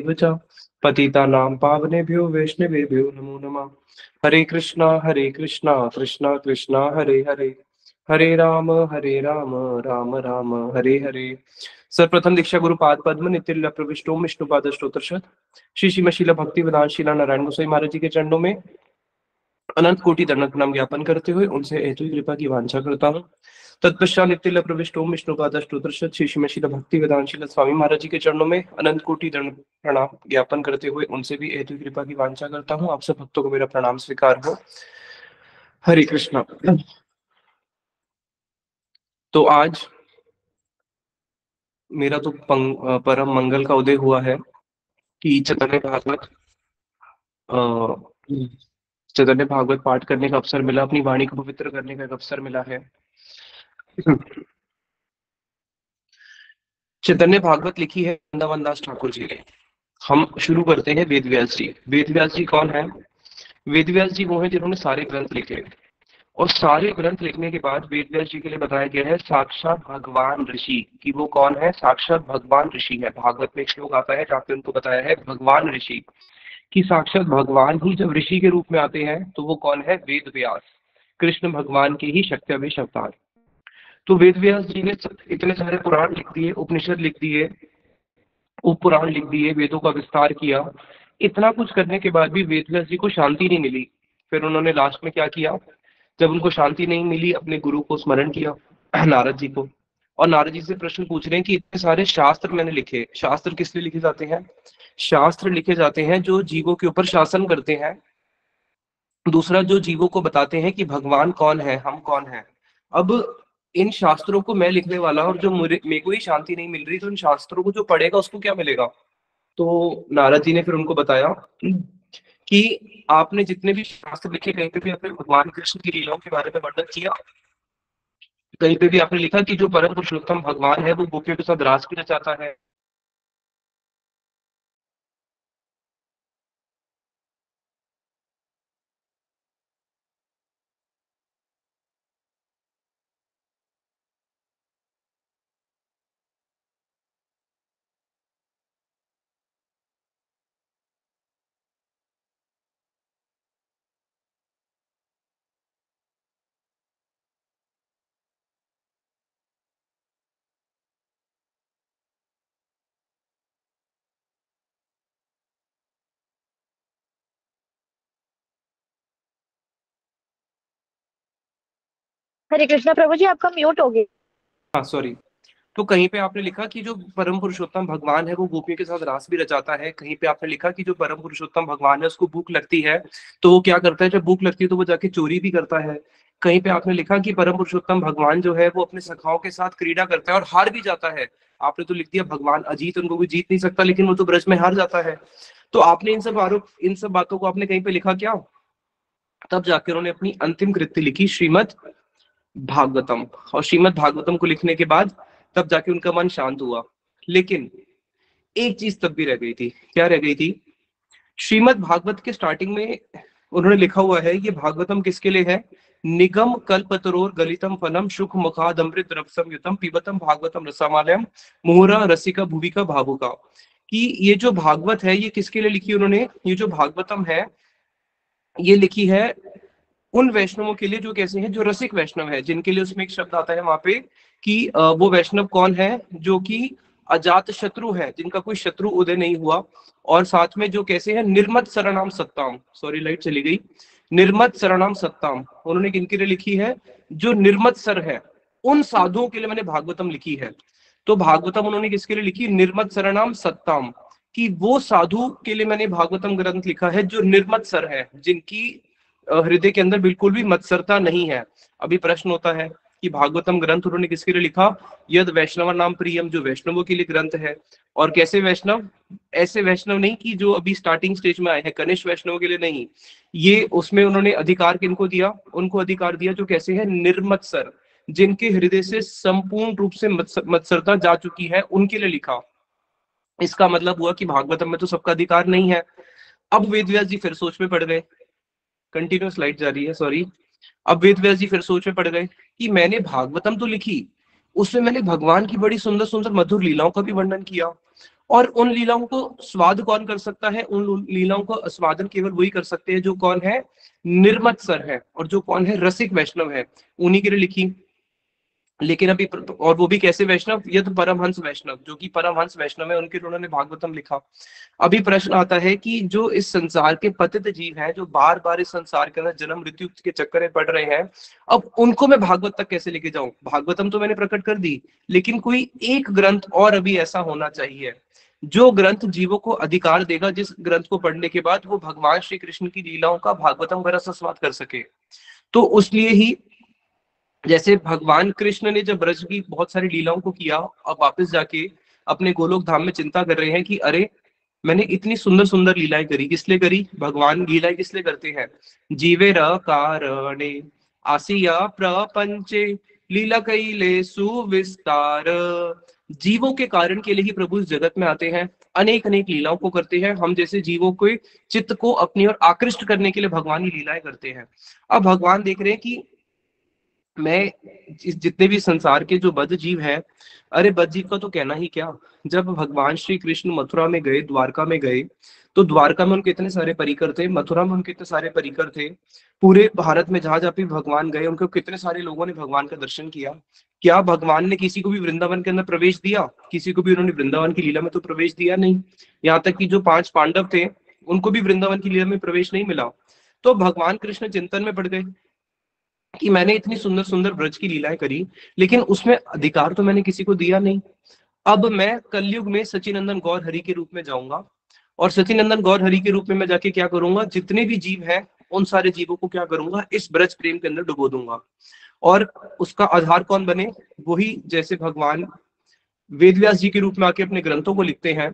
एव च पतितानां पावनेभ्यो वैष्णवेभ्यो नमो नमः। हरे कृष्णा कृष्णा कृष्णा हरे हरे, हरे राम राम राम हरे हरे। सर्वप्रथम दीक्षा गुरुपाद पद्म नित्य प्रविष्टो विष्णुपाद स्तोत्रशत श्री श्रीमशील भक्ति वेदांत शीला नारायण गोसाई महाराज जी के चरणों में अनंत कोटि दंडवत प्रणाम ज्ञापन करते हुए उनसे हेतु कृपा की वांछा करता हूँ। तत्पश्चात नित्य प्रविष्टो विष्णुपाद स्तोत्रशत श्री श्रीमशील भक्ति वेदांत शीला स्वामी महाराज जी के चरणों में अनंत कोटि दंड प्रणाम ज्ञापन करते हुए उनसे भी हेतु कृपा की वांछा करता हूँ। आप सब भक्तों को मेरा प्रणाम स्वीकार हो। हरे कृष्णा। तो आज मेरा तो परम मंगल का उदय हुआ है कि चैतन्य भागवत पाठ करने का अवसर मिला, अपनी वाणी को पवित्र करने का एक अवसर मिला है। चैतन्य भागवत लिखी है वृंदावन दास ठाकुर जी ने। हम शुरू करते हैं वेद व्यास जी। वेद व्यास जी कौन है? वेद व्यास जी वो है जिन्होंने सारे ग्रंथ लिखे, और सारे ग्रंथ लिखने के बाद वेद व्यास जी के लिए बताया गया है साक्षात भगवान ऋषि। कि वो कौन है? साक्षात भगवान ऋषि है। भागवत में एक श्लोक आता है जहाँ पे उनको बताया है भगवान ऋषि, कि साक्षात भगवान ही जब ऋषि के रूप में आते हैं तो वो कौन है? वेद व्यास, कृष्ण भगवान के ही शक्त्यवेश अवतार। तो वेद व्यास जी ने इतने सारे पुराण लिख दिए, उपनिषद लिख दिए, उपपुराण लिख दिए, वेदों का विस्तार किया। इतना कुछ करने के बाद भी वेद व्यास जी को शांति नहीं मिली। फिर उन्होंने लास्ट में क्या किया? जब उनको शांति नहीं मिली, अपने गुरु को स्मरण किया, नारद जी को। और नारद जी से प्रश्न पूछ रहे हैं कि इतने सारे शास्त्र मैंने लिखे। शास्त्र किस लिए लिखे जाते हैं? शास्त्र लिखे जाते हैं जो जीवों के ऊपर शासन करते हैं। दूसरा, जो जीवों को बताते हैं कि भगवान कौन है, हम कौन है। अब इन शास्त्रों को मैं लिखने वाला, और जो मेरे को ही शांति नहीं मिल रही, तो इन शास्त्रों को जो पढ़ेगा उसको क्या मिलेगा? तो नारद जी ने फिर उनको बताया कि आपने जितने भी शास्त्र लिखे, कहीं पे भी आपने भगवान कृष्ण की लीलाओं के बारे में वर्णन किया, कहीं पे भी आपने लिखा कि जो परम पुरुषोत्तम भगवान है वो गोपियों के साथ रास भी रचाता है। हरे कृष्णा प्रभु जी, आपका म्यूट हो गया। हाँ सॉरी। तो कहीं पे आपने लिखा कि जो परम पुरुषोत्तम भगवान है वो गोपियों के साथ रास भी रचाता है। कहीं पे आपने लिखा कि जो परम पुरुषोत्तम भगवान है उसको भूख लगती है, तो वो क्या करता है? जब भूख लगती है तो वो जाके चोरी भी करता है। कहीं पे आपने लिखा कि परम पुरुषोत्तम भगवान जो है वो अपने सखाओं के साथ क्रीड़ा करता है और हार भी जाता है। आपने तो लिख दिया भगवान अजीत, उनको कोई जीत नहीं सकता, लेकिन वो तो ब्रज में हार जाता है। तो आपने इन सब बातों को आपने कहीं पे लिखा क्या? तब जाके उन्होंने अपनी अंतिम कृति लिखी, श्रीमद भागवतम। और श्रीमद भागवतम को लिखने के बाद तब जाके उनका मन शांत हुआ। लेकिन एक चीज तब भी रह गई थी। क्या रह गई थी? श्रीमद भागवत के स्टार्टिंग में उन्होंने लिखा हुआ है, ये भागवतम किसके लिए है? निगम कल्पतरोर गलितम फलम सुख मुखाद अमृत रसम युतम पिबतम भागवतम रसमालयम मुहुरा रसिका भुविका भावुका। कि ये जो भागवत है ये किसके लिए लिखी उन्होंने? ये जो भागवतम है ये लिखी है उन वैष्णवों के लिए जो कैसे हैं, जो रसिक वैष्णव है, जिनके लिए उसमें एक शब्द आता है वहां पे कि वो वैष्णव कौन है? जो कि अजात शत्रु है, जिनका कोई शत्रु उदय नहीं हुआ। और साथ में जो कैसे हैं, निर्मत शरणाम सत्ताम। सॉरी लाइट चली गई। निर्मत शरणाम सत्ताम उन्होंने किनके लिए लिखी है? जो निर्मत सर है, उन साधुओं के लिए मैंने भागवतम लिखी है। तो भागवतम उन्होंने किसके लिए लिखी? निर्मत शरणाम सत्ताम। कि वो साधु के लिए मैंने भागवतम ग्रंथ लिखा है जो निर्मत सर है, जिनकी हृदय के अंदर बिल्कुल भी मत्सरता नहीं है। अभी प्रश्न होता है कि भागवतम ग्रंथ उन्होंने किसके लिए लिखा? यद वैष्णव नाम प्रियम, जो वैष्णवों के लिए ग्रंथ है। और कैसे वैष्णव? ऐसे वैष्णव नहीं कि जो अभी स्टार्टिंग स्टेज में आए हैं, कनिष्ठ वैष्णव के लिए नहीं। ये उसमें उन्होंने अधिकार किनको दिया? उनको अधिकार दिया जो कैसे है? निर्मत्सर, जिनके हृदय से संपूर्ण रूप से मत्सरता जा चुकी है, उनके लिए लिखा। इसका मतलब हुआ कि भागवतम में तो सबका अधिकार नहीं है। अब वेदव्यास जी फिर सोच में पड़ गए। कंटिन्यूस लाइट जा रही है, सॉरी। अब वेद व्यास जी फिर सोच में पड़ गए कि मैंने भागवतम तो लिखी, उसमें मैंने भगवान की बड़ी सुंदर सुंदर मधुर लीलाओं का भी वर्णन किया, और उन लीलाओं को स्वाद कौन कर सकता है? उन लीलाओं को आस्वादन केवल वही कर सकते हैं जो कौन है? निर्मत्सर है, और जो कौन है? रसिक वैष्णव है, उन्हीं के लिए लिखी। लेकिन अभी और वो भी कैसे वैष्णव? ये तो परमहंस वैष्णव, जो कि परमहंस वैष्णव है, उनके लिए उन्होंने भागवतम लिखा। अभी प्रश्न आता है कि जो इस संसार के पतित जीव हैं, जो बार बार इस संसार के अंदर जन्म मृत्यु के चक्कर में पड़ रहे हैं, अब उनको मैं भागवत तक कैसे लेके जाऊं? भागवतम तो मैंने प्रकट कर दी, लेकिन कोई एक ग्रंथ और अभी ऐसा होना चाहिए जो ग्रंथ जीवों को अधिकार देगा, जिस ग्रंथ को पढ़ने के बाद वो भगवान श्री कृष्ण की लीलाओं का भागवतम का रस आस्वाद कर सके। तो उसलिए ही जैसे भगवान कृष्ण ने जब ब्रज की बहुत सारी लीलाओं को किया, अब वापस जाके अपने गोलोक धाम में चिंता कर रहे हैं कि अरे मैंने इतनी सुंदर सुंदर लीलाएं करी, किस लिए करी? भगवान लीलाएं किस लिए करते हैं? जीवे र कारणे आसिया प्रपंचे लीला कैले सुविस्तार। जीवों के कारण के लिए ही प्रभु इस जगत में आते हैं, अनेक अनेक लीलाओं को करते हैं। हम जैसे जीवों के चित्त को अपनी ओर आकृष्ट करने के लिए भगवान ये लीलाएं करते हैं। अब भगवान देख रहे हैं कि मैं जितने भी संसार के जो बद्ध जीव हैं, अरे बद्ध जीव का तो कहना ही क्या। जब भगवान श्री कृष्ण मथुरा में गए, द्वारका में गए, तो द्वारका में उनके इतने सारे परिकर थे, मथुरा में उनके इतने सारे परिकर थे, पूरे भारत में जहां जहां भी भगवान गए उनको कितने सारे लोगों ने भगवान का दर्शन किया। क्या भगवान ने किसी को भी वृंदावन के अंदर प्रवेश दिया? किसी को भी उन्होंने वृंदावन की लीला में तो प्रवेश दिया नहीं। यहाँ तक कि जो 5 पांडव थे, उनको भी वृंदावन की लीला में प्रवेश नहीं मिला। तो भगवान कृष्ण चिंतन में पड़ गए कि मैंने इतनी सुंदर सुंदर ब्रज की लीलाएं करी, लेकिन उसमें अधिकार तो मैंने किसी को दिया नहीं। अब मैं कलयुग में सचिनंदन गौर हरि के रूप में जाऊंगा, और सचिनंदन गौर हरि के रूप में मैं जाके क्या करूंगा? जितने भी जीव हैं उन सारे जीवों को क्या करूंगा? इस ब्रज प्रेम के अंदर डुबो दूंगा। और उसका आधार कौन बने? वही जैसे भगवान वेदव्यास जी के रूप में आके अपने ग्रंथों को लिखते हैं,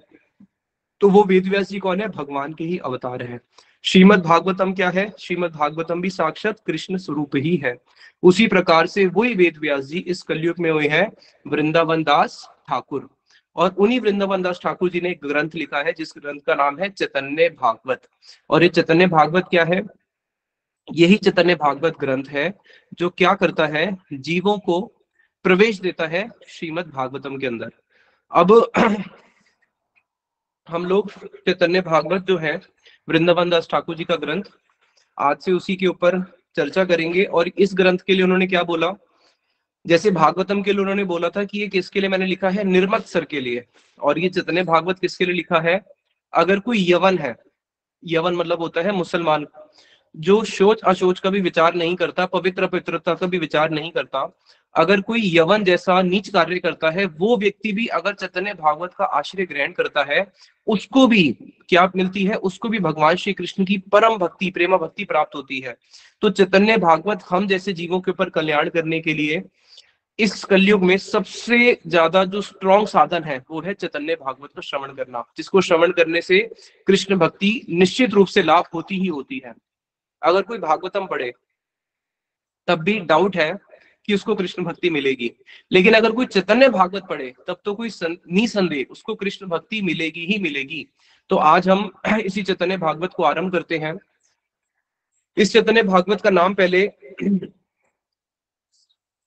तो वो वेदव्यास जी कौन है? भगवान के ही अवतार है। श्रीमद् भागवतम क्या है? श्रीमद् भागवतम भी साक्षात कृष्ण स्वरूप ही है। उसी प्रकार से वही वेदव्यास जी इस कलयुग में हुए हैं वृंदावन दास ठाकुर, और उन्हीं वृंदावन दास ठाकुर जी ने एक ग्रंथ लिखा है जिस ग्रंथ का नाम है चैतन्य भागवत। और ये चैतन्य भागवत क्या है? यही चैतन्य भागवत ग्रंथ है जो क्या करता है? जीवों को प्रवेश देता है श्रीमद् भागवतम के अंदर। अब हम लोग चैतन्य भागवत जो है वृंदावन दास ठाकुर जी का ग्रंथ, आज से उसी के ऊपर चर्चा करेंगे। और इस ग्रंथ के लिए उन्होंने क्या बोला? जैसे भागवतम के लिए उन्होंने बोला था कि ये किसके लिए मैंने लिखा है? निर्मत्सर के लिए। और ये चैतन्य भागवत किसके लिए लिखा है? अगर कोई यवन है, यवन मतलब होता है मुसलमान, जो शोच अशोच का भी विचार नहीं करता, पवित्र पवित्रता का भी विचार नहीं करता, अगर कोई यवन जैसा नीच कार्य करता है, वो व्यक्ति भी अगर चैतन्य भागवत का आश्रय ग्रहण करता है, उसको भी क्या मिलती है? उसको भी भगवान श्री कृष्ण की परम भक्ति, प्रेमा भक्ति प्राप्त होती है। तो चैतन्य भागवत हम जैसे जीवों के ऊपर कल्याण करने के लिए इस कलयुग में सबसे ज्यादा जो स्ट्रॉन्ग साधन है वो है चैतन्य भागवत का श्रवण करना, जिसको श्रवण करने से कृष्ण भक्ति निश्चित रूप से लाभ होती ही होती है। अगर कोई भागवतम पढ़े तब भी डाउट है कि उसको कृष्ण भक्ति मिलेगी, लेकिन अगर कोई चैतन्य भागवत पढ़े तब तो कोई निसंदेह उसको कृष्ण भक्ति मिलेगी ही मिलेगी। तो आज हम इसी चैतन्य भागवत को आरंभ करते हैं। इस चैतन्य भागवत का नाम पहले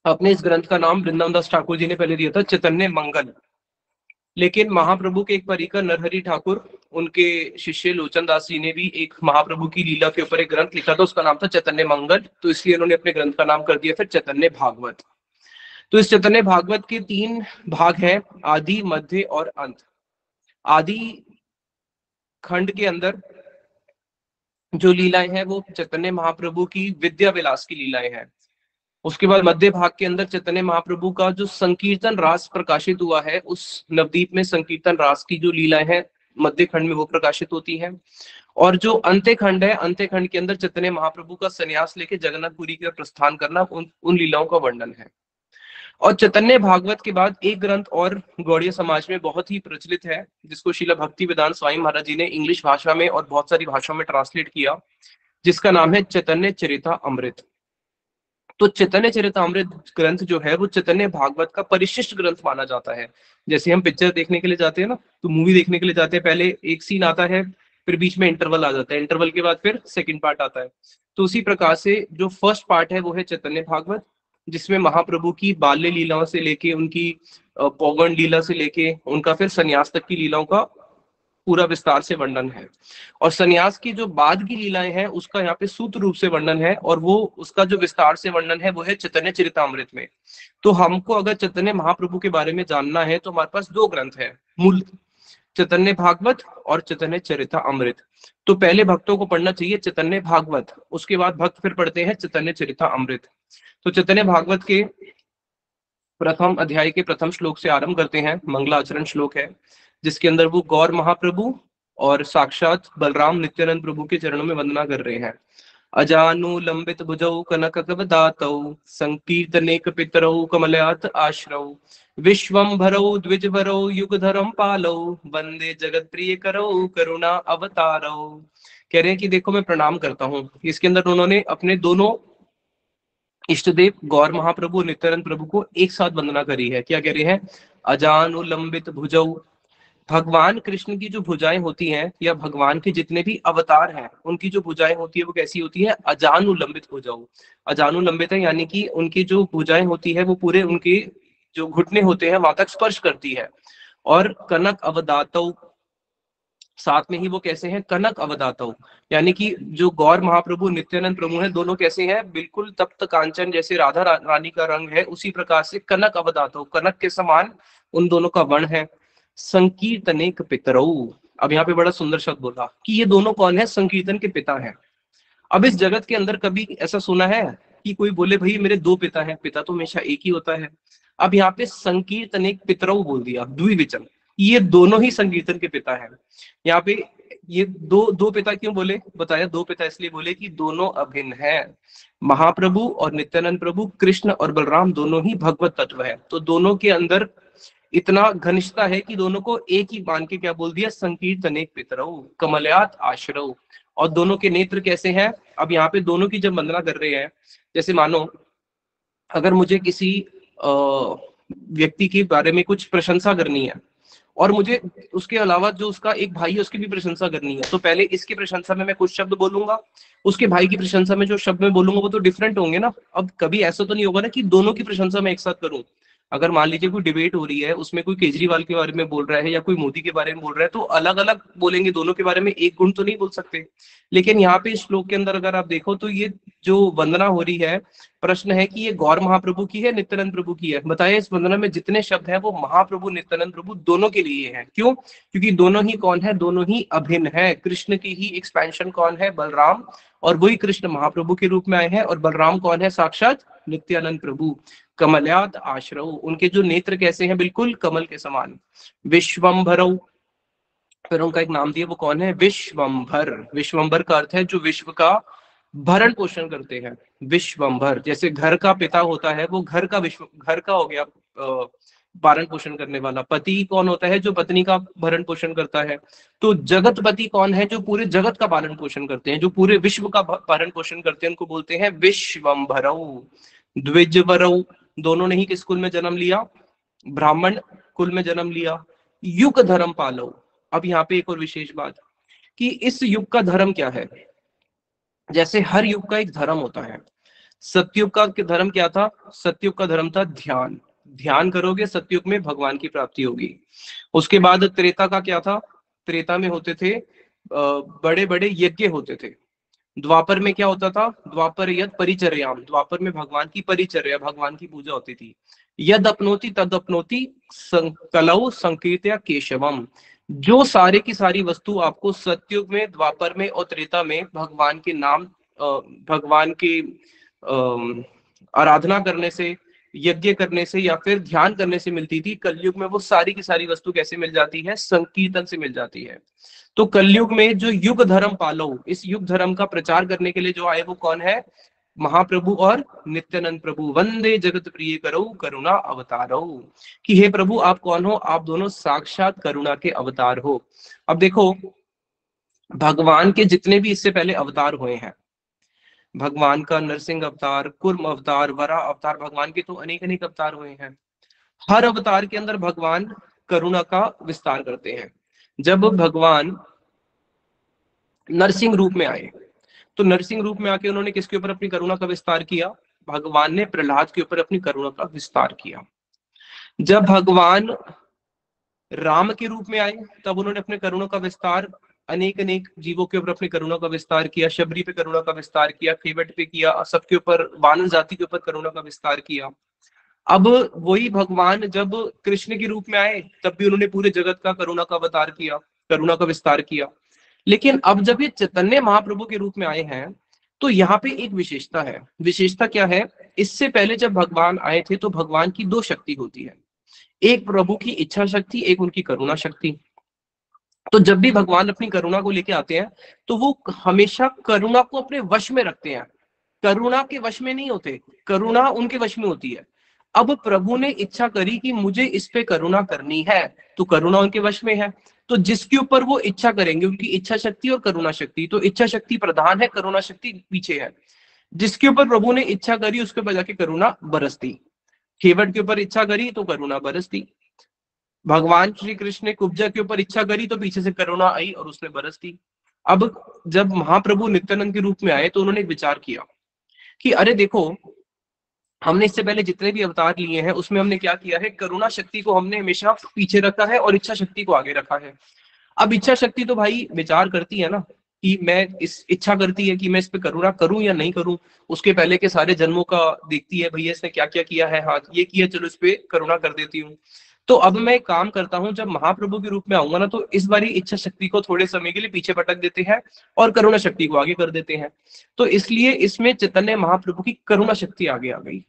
अपने इस ग्रंथ का नाम वृंदावन दास ठाकुर जी ने पहले दिया था चैतन्य मंगल, लेकिन महाप्रभु के एक परिकर नरहरि ठाकुर, उनके शिष्य लोचन दास जी ने भी एक महाप्रभु की लीला के ऊपर एक ग्रंथ लिखा था, उसका नाम था चैतन्य मंगल। तो इसलिए उन्होंने अपने ग्रंथ का नाम कर दिया फिर चैतन्य भागवत। तो इस चैतन्य भागवत के 3 भाग हैं, आदि मध्य और अंत। आदि खंड के अंदर जो लीलाएं हैं वो चैतन्य महाप्रभु की विद्या विलास की लीलाएं हैं। उसके बाद मध्य भाग के अंदर चैतन्य महाप्रभु का जो संकीर्तन रास प्रकाशित हुआ है, उस नवदीप में संकीर्तन रास की जो लीलाएं हैं मध्य खंड में वो प्रकाशित होती हैं। और जो अंत्य खंड है, अंत्य खंड के अंदर चैतन्य महाप्रभु का संन्यास लेके जगन्नाथपुरी की ओर प्रस्थान करना, उन लीलाओं का वर्णन है। और चैतन्य भागवत के बाद एक ग्रंथ और गौड़ीय समाज में बहुत ही प्रचलित है, जिसको श्रील भक्ति वेदांत स्वामी महाराज जी ने इंग्लिश भाषा में और बहुत सारी भाषाओं में ट्रांसलेट किया, जिसका नाम है चैतन्य चरिता अमृत। तो चैतन्य चरितामृत ग्रंथ जो है वो चैतन्य भागवत का परिशिष्ट ग्रंथ माना जाता है। जैसे हम पिक्चर देखने के लिए जाते हैं ना, तो मूवी देखने के लिए जाते हैं, पहले एक सीन आता है, फिर बीच में इंटरवल आ जाता है, इंटरवल के बाद फिर सेकंड पार्ट आता है। तो उसी प्रकार से जो फर्स्ट पार्ट है वो है चैतन्य भागवत, जिसमें महाप्रभु की बाल्य लीलाओं से लेके उनकी पौगंड लीला से लेके उनका फिर संन्यास तक की लीलाओं का पूरा विस्तार से वर्णन है। और संन्यास की जो बाद की लीलाएं हैं उसका यहाँ पे सूत्र रूप से वर्णन है, और वो उसका जो विस्तार से वर्णन है वो है चैतन्य चरितामृत में। तो हमको अगर चैतन्य महाप्रभु के बारे में जानना है तो हमारे पास दो ग्रंथ है मूल, चैतन्य भागवत और चैतन्य चरितामृत। तो पहले भक्तों को पढ़ना चाहिए चैतन्य भागवत, उसके बाद भक्त फिर पढ़ते हैं चैतन्य चरितामृत। तो चैतन्य भागवत के प्रथम अध्याय के प्रथम श्लोक से आरंभ करते हैं। मंगलाचरण श्लोक है जिसके अंदर वो गौर महाप्रभु और साक्षात बलराम नित्यानंद प्रभु के चरणों में वंदना कर रहे हैं। अजानु लंबित भुजौ कनक कवदातौ संकीर्तनेक पितरौ कमलयात आश्रौ विश्वंभरौ द्विजभरौ युगधरम पालौ वंदे जगत प्रिय करौ करुणा अवतारौ। कह रहे हैं कि देखो मैं प्रणाम करता हूँ। इसके अंदर उन्होंने अपने दोनों इष्टदेव गौर महाप्रभु नित्यानंद प्रभु को एक साथ वंदना करी है। क्या कह रहे हैं? अजानुलंबित भुजौ। भगवान कृष्ण की जो भुजाएं होती हैं या भगवान के जितने भी अवतार हैं उनकी जो भुजाएं होती है वो कैसी होती है? अजानुलंबित भुजाओ। अजानुलंबित है यानी कि उनकी जो भुजाएं होती है वो पूरे उनके जो घुटने होते हैं वहां तक स्पर्श करती है। और कनक अवदातौ, साथ में ही वो कैसे हैं? कनक अवदातौ, यानी कि जो गौर महाप्रभु नित्यानंद प्रभु हैं दोनों कैसे हैं? बिल्कुल तप्त कांचन जैसे राधा रानी का रंग है उसी प्रकार से कनक अवदातौ, कनक के समान उन दोनों का वर्ण है। संकीर्तनेक पितरौ। अब यहाँ पे बड़ा सुंदर शब्द बोला कि ये दोनों कौन है? संकीर्तन के पिता हैं। अब इस जगत के अंदर कभी ऐसा सुना है कि कोई बोले भाई मेरे दो पिता हैं? पिता तो हमेशा एक ही होता है। अब यहाँ पे संकीर्तनेक पितरौ बोल दिया, द्विवचन, ये दोनों ही संकीर्तन के पिता हैं। यहाँ पे ये दो दो पिता क्यों बोले? बताया दो पिता इसलिए बोले कि दोनों अभिन्न हैं। महाप्रभु और नित्यानंद प्रभु, कृष्ण और बलराम दोनों ही भगवत तत्व है। तो दोनों के अंदर इतना घनिष्ठता है कि दोनों को एक ही मान के क्या बोल दिया? संकीर्तनेक पितरौ कमलयात आश्रौ। और दोनों के नेत्र कैसे हैं? अब यहाँ पे दोनों की जब वंदना कर रहे हैं, जैसे मानो अगर मुझे किसी व्यक्ति के बारे में कुछ प्रशंसा करनी है और मुझे उसके अलावा जो उसका एक भाई है उसकी भी प्रशंसा करनी है, तो पहले इसकी प्रशंसा में मैं कुछ शब्द बोलूंगा, उसके भाई की प्रशंसा में जो शब्द मैं बोलूंगा वो तो डिफरेंट होंगे ना। अब कभी ऐसा तो नहीं होगा ना कि दोनों की प्रशंसा मैं एक साथ करूं। अगर मान लीजिए कोई डिबेट हो रही है उसमें कोई केजरीवाल के बारे में बोल रहा है या कोई मोदी के बारे में बोल रहा है तो अलग अलग बोलेंगे, दोनों के बारे में एक गुण तो नहीं बोल सकते। लेकिन यहाँ पे इस श्लोक के अंदर अगर आप देखो तो ये जो वंदना हो रही है, प्रश्न है कि ये गौर महाप्रभु की है नित्यानंद प्रभु की है? बताया इस वंदना में जितने शब्द हैं वो महाप्रभु नित्यानंद प्रभु दोनों के लिए हैं। क्यों? क्योंकि दोनों ही कौन है? दोनों ही अभिन्न है। कृष्ण की ही एक्सपेंशन कौन है? बलराम, और वही कृष्ण महाप्रभु के रूप में आए हैं। और बलराम कौन है? साक्षात नित्यानंद प्रभु। कमलयात आश्रव, उनके जो नेत्र कैसे हैं? बिल्कुल कमल के समान। विश्वंभरौ, फिर उनका एक नाम दिया, वो कौन है? विश्वंभर। विश्वंभर का अर्थ है जो विश्व का भरण पोषण करते हैं। विश्वंभर, जैसे घर का पिता होता है वो घर का विश्व, घर का हो गया पालन पोषण करने वाला। पति कौन होता है? जो पत्नी का भरण पोषण करता है। तो जगतपति कौन है? जो पूरे जगत का पालन पोषण करते हैं, जो पूरे विश्व का पालन पोषण करते हैं, उनको बोलते हैं विश्वंभरौ। द्विजवरौ, दोनों ने ही किस कुल में जन्म लिया? ब्राह्मण कुल में जन्म लिया। युग धर्म पालो। अब यहाँ पे एक और विशेष बात कि इस युग का धर्म क्या है? जैसे हर युग का एक धर्म होता है। सतयुग का धर्म क्या था? सतयुग का धर्म था ध्यान। ध्यान करोगे सतयुग में भगवान की प्राप्ति होगी। उसके बाद त्रेता का क्या था? त्रेता में होते थे बड़े बड़े यज्ञ होते थे। द्वापर में क्या होता था? द्वापर यद परिचर्याम, द्वापर में भगवान की परिचर्या, भगवान की पूजा होती थी। यद अपनोति तद अपनोति कलौ संकीर्त्या केशवम। जो सारे की सारी वस्तु आपको सतयुग में, द्वापर में और त्रेता में भगवान के नाम, भगवान की आराधना करने से, यज्ञ करने से या फिर ध्यान करने से मिलती थी, कलयुग में वो सारी की सारी वस्तु कैसे मिल जाती है? संकीर्तन से मिल जाती है। तो कलयुग में जो युग धर्म पालो, इस युग धर्म का प्रचार करने के लिए जो आए वो कौन है? महाप्रभु और नित्यानंद प्रभु। वंदे जगत प्रिय करो करुणा अवतारो, कि हे प्रभु आप कौन हो? आप दोनों साक्षात करुणा के अवतार हो। अब देखो भगवान के जितने भी इससे पहले अवतार हुए हैं, भगवान का नरसिंह अवतार, कुर्म अवतार, वराह अवतार, भगवान के तो अनेक अनेक अवतार हुए हैं। हर अवतार के अंदर भगवान करुणा का विस्तार करते हैं। जब भगवान नरसिंह रूप में आए तो नरसिंह रूप में आके उन्होंने किसके ऊपर अपनी करुणा का विस्तार किया? भगवान ने प्रहलाद के ऊपर अपनी करुणा का विस्तार किया। जब भगवान राम के रूप में आए तब उन्होंने अपने करुणा का विस्तार अनेक अनेक जीवों के ऊपर अपनी करुणा का विस्तार किया। शबरी पे करुणा का विस्तार किया, खेवट पे किया, सबके ऊपर, वानर जाति के ऊपर करुणा का विस्तार किया। अब वही भगवान जब कृष्ण के रूप में आए तब भी उन्होंने पूरे जगत का करुणा का अवतार किया, करुणा का विस्तार किया। लेकिन अब जब ये चैतन्य महाप्रभु के रूप में आए हैं तो यहाँ पे एक विशेषता है। विशेषता क्या है? इससे पहले जब भगवान आए थे तो भगवान की दो शक्ति होती है, एक प्रभु की इच्छा शक्ति, एक उनकी करुणा शक्ति। तो जब भी भगवान अपनी करुणा को लेके आते हैं तो वो हमेशा करुणा को अपने वश में रखते हैं, करुणा के वश में नहीं होते, करुणा उनके वश में होती है। अब प्रभु ने इच्छा करी कि मुझे इस पे करुणा करनी है तो करुणा उनके वश में है। तो जिसके ऊपर वो इच्छा करेंगे, उनकी इच्छा शक्ति और करुणा शक्ति, तो इच्छा शक्ति प्रधान है, करुणा शक्ति पीछे है। जिसके ऊपर प्रभु ने इच्छा करी उसके ऊपर जाके करुणा बरसती। खेवट के ऊपर इच्छा करी तो करुणा बरसती। भगवान श्री कृष्ण ने कुब्जा के ऊपर इच्छा करी तो पीछे से करुणा आई और उसने बरस दी। अब जब महाप्रभु नित्यानंद के रूप में आए तो उन्होंने विचार किया कि अरे देखो, हमने इससे पहले जितने भी अवतार लिए हैं उसमें हमने क्या किया है, करुणा शक्ति को हमने हमेशा पीछे रखा है और इच्छा शक्ति को आगे रखा है। अब इच्छा शक्ति तो भाई विचार करती है ना कि मैं इस इच्छा करती है कि मैं इस पे करुणा करूं या नहीं करूं, उसके पहले के सारे जन्मों का देखती है, भैया इसने क्या क्या किया है, हाँ ये किया, चलो इस पे करुणा कर देती हूँ। तो अब मैं एक काम करता हूँ, जब महाप्रभु के रूप में आऊंगा ना तो इस बारी इच्छा शक्ति को थोड़े समय के लिए पीछे पटक देते हैं और करुणा शक्ति को आगे कर देते हैं। तो इसलिए इसमें चैतन्य महाप्रभु की करुणा शक्ति आगे आ गई।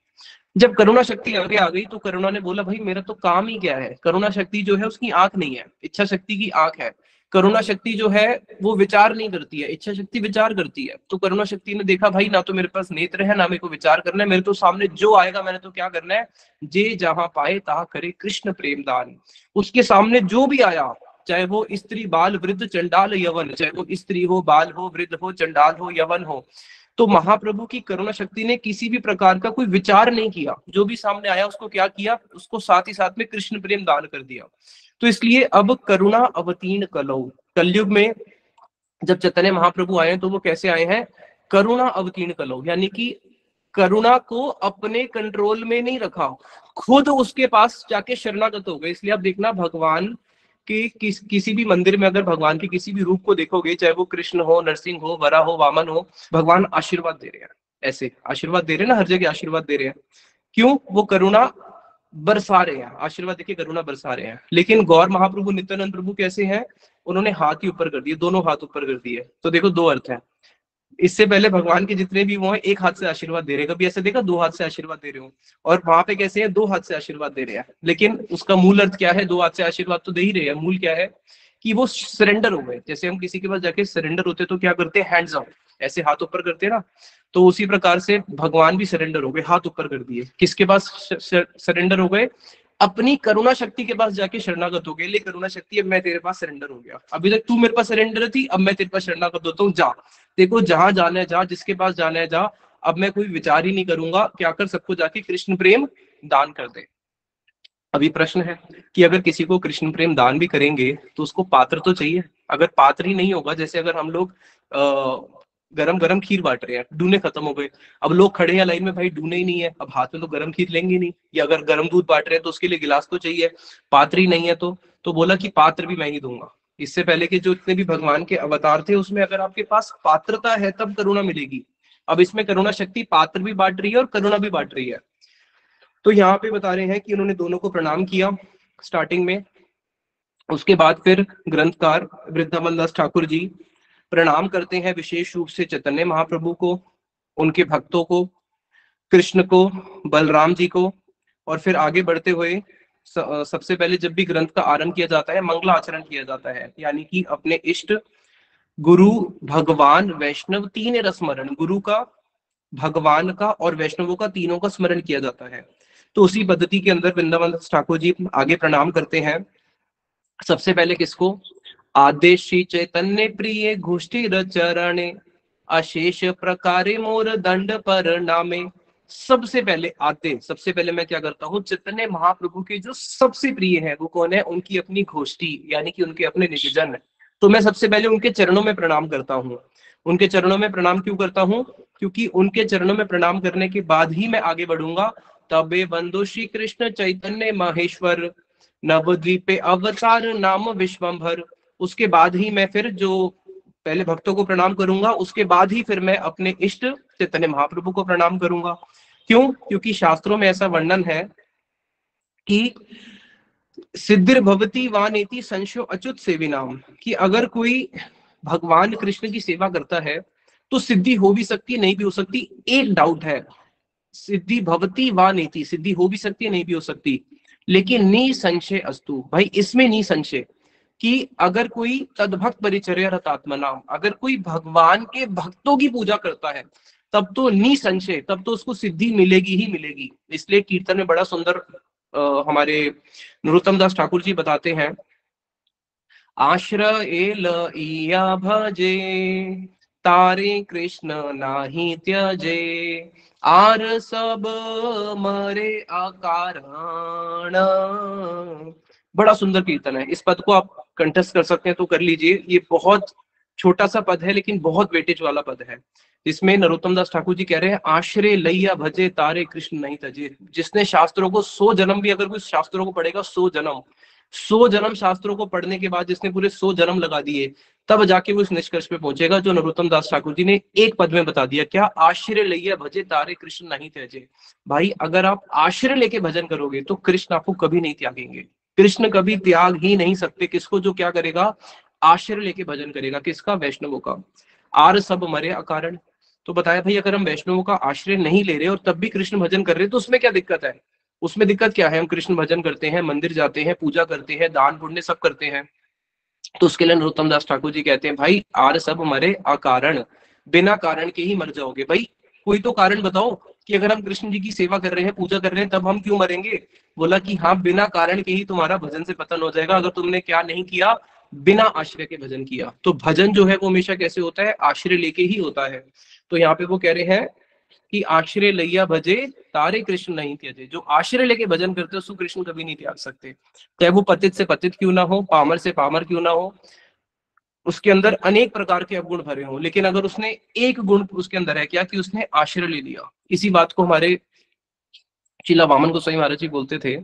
जब करुणा शक्ति आगे आ गई तो करुणा ने बोला भाई मेरा तो काम ही क्या है, करुणा शक्ति जो है उसकी आंख नहीं है, इच्छा शक्ति की आंख है। करुणा शक्ति जो है वो विचार नहीं करती है, इच्छा शक्ति विचार करती है। तो करुणा शक्ति ने देखा भाई ना तो मेरे पास नेत्र है ना मेरे को विचार करना है, मेरे तो सामने जो आएगा मैंने तो क्या करना है, जे जहां पाए ता करे कृष्ण प्रेम दान। उसके सामने जो भी आया, चाहे वो स्त्री बाल वृद्ध चंडाल यवन, चाहे वो स्त्री हो, बाल हो, वृद्ध हो, चंडाल हो, यवन हो, तो महाप्रभु की करुणा शक्ति ने किसी भी प्रकार का कोई विचार नहीं किया, जो भी सामने आया उसको क्या किया, उसको साथ ही साथ में कृष्ण प्रेम दान कर दिया। तो इसलिए अब करुणा अवतीर्ण कलौ, कलयुग में जब चैतन्य महाप्रभु आए तो वो कैसे आए हैं, करुणा अवतीर्ण कलौ, यानी कि करुणा को अपने कंट्रोल में नहीं रखा, खुद उसके पास जाके शरणागत हो गए। इसलिए आप देखना भगवान कि किसी भी मंदिर में अगर भगवान के किसी भी रूप को देखोगे, चाहे वो कृष्ण हो, नरसिंह हो, वरा हो, वामन हो, भगवान आशीर्वाद दे रहे हैं, ऐसे आशीर्वाद दे रहे हैं ना, हर जगह आशीर्वाद दे रहे हैं। क्यों? वो करुणा बरसा रहे हैं, आशीर्वाद देके करुणा बरसा रहे हैं। लेकिन गौर महाप्रभु नित्यानंद प्रभु कैसे हैं, उन्होंने हाथ ही ऊपर कर दिए, दोनों हाथ ऊपर कर दिए। तो देखो दो अर्थ है, इससे पहले भगवान के जितने भी वो हैं एक हाथ से आशीर्वाद दे रहे हैं, कभी ऐसे देखा दो हाथ से आशीर्वाद दे रहे हो, और वहां पे कैसे है, दो हाथ से आशीर्वाद दे रहे हैं। लेकिन उसका मूल अर्थ क्या है, दो हाथ से आशीर्वाद तो दे ही रहे हैं, मूल क्या है कि वो सरेंडर हो गए। जैसे हम किसी के पास जाके सरेंडर होते तो क्या करते हैं, हैंड्स अप, ऐसे हाथ ऊपर करते हैं ना, तो उसी प्रकार से भगवान भी सरेंडर हो गए, हाथ ऊपर कर दिए। किसके पास सरेंडर हो गए, अपनी करुणा शक्ति के पास जाके शरणागत हो गए। ले करुणा शक्ति, अब मैं तेरे पास सरेंडर हो गया, अभी तक तू मेरे पास सरेंडर थी, अब मैं तेरे पास शरणागत होता हूँ, जा देखो जहां जाना है जा, जिसके पास जाना है जा, अब मैं कोई विचार ही नहीं करूंगा, क्या कर सबको जाके कृष्ण प्रेम दान कर दे। अभी प्रश्न है कि अगर किसी को कृष्ण प्रेम दान भी करेंगे तो उसको पात्र तो चाहिए। अगर पात्र ही नहीं होगा, जैसे अगर हम लोग गरम गरम खीर बांट रहे हैं, डूने खत्म हो गए, अब लोग खड़े हैं लाइन में, भाई डूने ही नहीं है, अब हाथ में तो गरम खीर लेंगे नहीं, या अगर गरम दूध बांट रहे हैं तो उसके लिए गिलास तो चाहिए, पात्र ही नहीं है तो बोला कि पात्र भी मैं ही दूंगा। इससे पहले के जो इतने भी भगवान के अवतार थे उसमें अगर आपके पास पात्रता है तब करुणा मिलेगी। अब इसमें करुणा शक्ति पात्र भी बांट रही है और करुणा भी बांट रही है। तो यहाँ पे बता रहे हैं कि उन्होंने दोनों को प्रणाम किया स्टार्टिंग में। उसके बाद फिर ग्रंथकार वृंदावन दास ठाकुर जी प्रणाम करते हैं विशेष रूप से चैतन्य महाप्रभु को, उनके भक्तों को, कृष्ण को, बलराम जी को, और फिर आगे बढ़ते हुए सबसे पहले जब भी ग्रंथ का आरंभ किया जाता है मंगलाचरण किया जाता है, यानी कि अपने इष्ट गुरु भगवान वैष्णव तीन रसमरण, गुरु का, भगवान का और वैष्णवों का, तीनों का स्मरण किया जाता है। तो उसी पद्धति के अंदर वृंदावन ठाकुर जी आगे प्रणाम करते हैं। सबसे पहले किसको, आदेश श्री चैतन्य प्रिय घुष्टिर चरणे अशेष प्रकारे मोर दंड पर नामे। सबसे पहले आते, सबसे पहले मैं क्या करता हूँ, चैतन्य महाप्रभु के जो सबसे प्रिय है वो कौन है, उनकी अपनी घोष्टी, यानी कि उनके अपने निजजन, तो मैं सबसे पहले उनके चरणों में प्रणाम करता हूँ। उनके चरणों में प्रणाम क्यों करता हूँ? क्योंकि उनके चरणों में प्रणाम करने के बाद ही मैं आगे बढ़ूंगा। तबे बंधु श्री कृष्ण चैतन्य माहेश्वर, नवद्वीपे अवतार नाम विश्वम्भर। उसके बाद ही मैं फिर जो पहले भक्तों को प्रणाम करूंगा, उसके बाद ही फिर मैं अपने इष्ट चैतन्य महाप्रभु को प्रणाम करूंगा। क्यों? क्योंकि शास्त्रों में ऐसा वर्णन है कि सिद्धिर भवती वानेति संशयो अच्युत सेविनाम, कि अगर कोई भगवान कृष्ण की सेवा करता है तो सिद्धि हो भी सकती है, नहीं भी हो सकती। एक डाउट है, सिद्धि भवती वानेति, सिद्धि हो भी सकती है, नहीं भी हो सकती, लेकिन निसंशय अस्तु, भाई इसमें निसंशय कि अगर कोई तद्भक्त परिचर्या रतात्मना, अगर कोई भगवान के भक्तों की पूजा करता है तब तो निसंशय, तब तो उसको सिद्धि मिलेगी ही मिलेगी। इसलिए कीर्तन में बड़ा सुंदर हमारे नरोत्तम दास ठाकुर जी बताते हैं, आश्रय लइया भजे तारे कृष्ण नाही त्यजे, आर सब मरे अकारण। बड़ा सुंदर कीर्तन है। इस पद को आप कंठस्थ कर सकते हैं तो कर लीजिए। ये बहुत छोटा सा पद है लेकिन बहुत वेटेज वाला पद है, जिसमें नरोत्तम दास ठाकुर जी कह रहे हैं, आश्रय लैया भजे तारे कृष्ण नहीं तजे। जिसने शास्त्रों को 100 जन्म भी, अगर कोई शास्त्रों को पढ़ेगा 100 जन्म शास्त्रों को पढ़ने के बाद जिसने पूरे 100 जन्म लगा दिए, तब जाके वो इस निष्कर्ष पे पहुंचेगा जो नरोत्तम दास ठाकुर जी ने एक पद में बता दिया। क्या? आश्रय लैया भजे तारे कृष्ण नहीं त्याजे। भाई अगर आप आश्रय लेके भजन करोगे तो कृष्ण आपको कभी नहीं त्यागेंगे। कृष्ण कभी त्याग ही नहीं सकते किसको जो क्या करेगा, आश्रय लेके भजन करेगा। किसका? वैष्णवों का। आर सब मरे अकारण। तो बताया भाई अगर हम वैष्णवों का आश्रय नहीं ले रहे और तब भी कृष्ण भजन कर रहे तो उसमें क्या दिक्कत है? उसमें दिक्कत क्या है? हम कृष्ण भजन करते हैं, मंदिर जाते हैं, पूजा करते हैं, दान पुण्य सब करते हैं। तो उसके लिए नरोत्तम दास ठाकुर जी कहते हैं, भाई आर सब मरे अकारण, बिना कारण के ही मर जाओगे। भाई कोई तो कारण बताओ कि अगर हम कृष्ण जी की सेवा कर रहे हैं, पूजा कर रहे हैं, तब हम क्यों मरेंगे? बोला कि हाँ, बिना कारण के ही तुम्हारा भजन से पतन हो जाएगा, अगर तुमने क्या नहीं किया, बिना आश्रय के भजन किया। तो भजन जो है वो हमेशा कैसे होता है? आश्रय लेके ही होता है। तो यहाँ पे वो कह रहे हैं कि आश्रय लैया भजे तारे कृष्ण नहीं त्यजे। जो आश्रय लेके भजन करते हैं उसको कृष्ण कभी नहीं त्याग सकते, चाहे वो पतित से पतित क्यों ना हो, पामर से पामर क्यों ना हो, उसके अंदर अनेक प्रकार के अवगुण भरे हों, लेकिन अगर उसने एक गुण उसके अंदर है क्या, कि उसने आश्रय ले लिया। इसी बात को हमारे शिला वामन गोसाई महाराज जी बोलते थे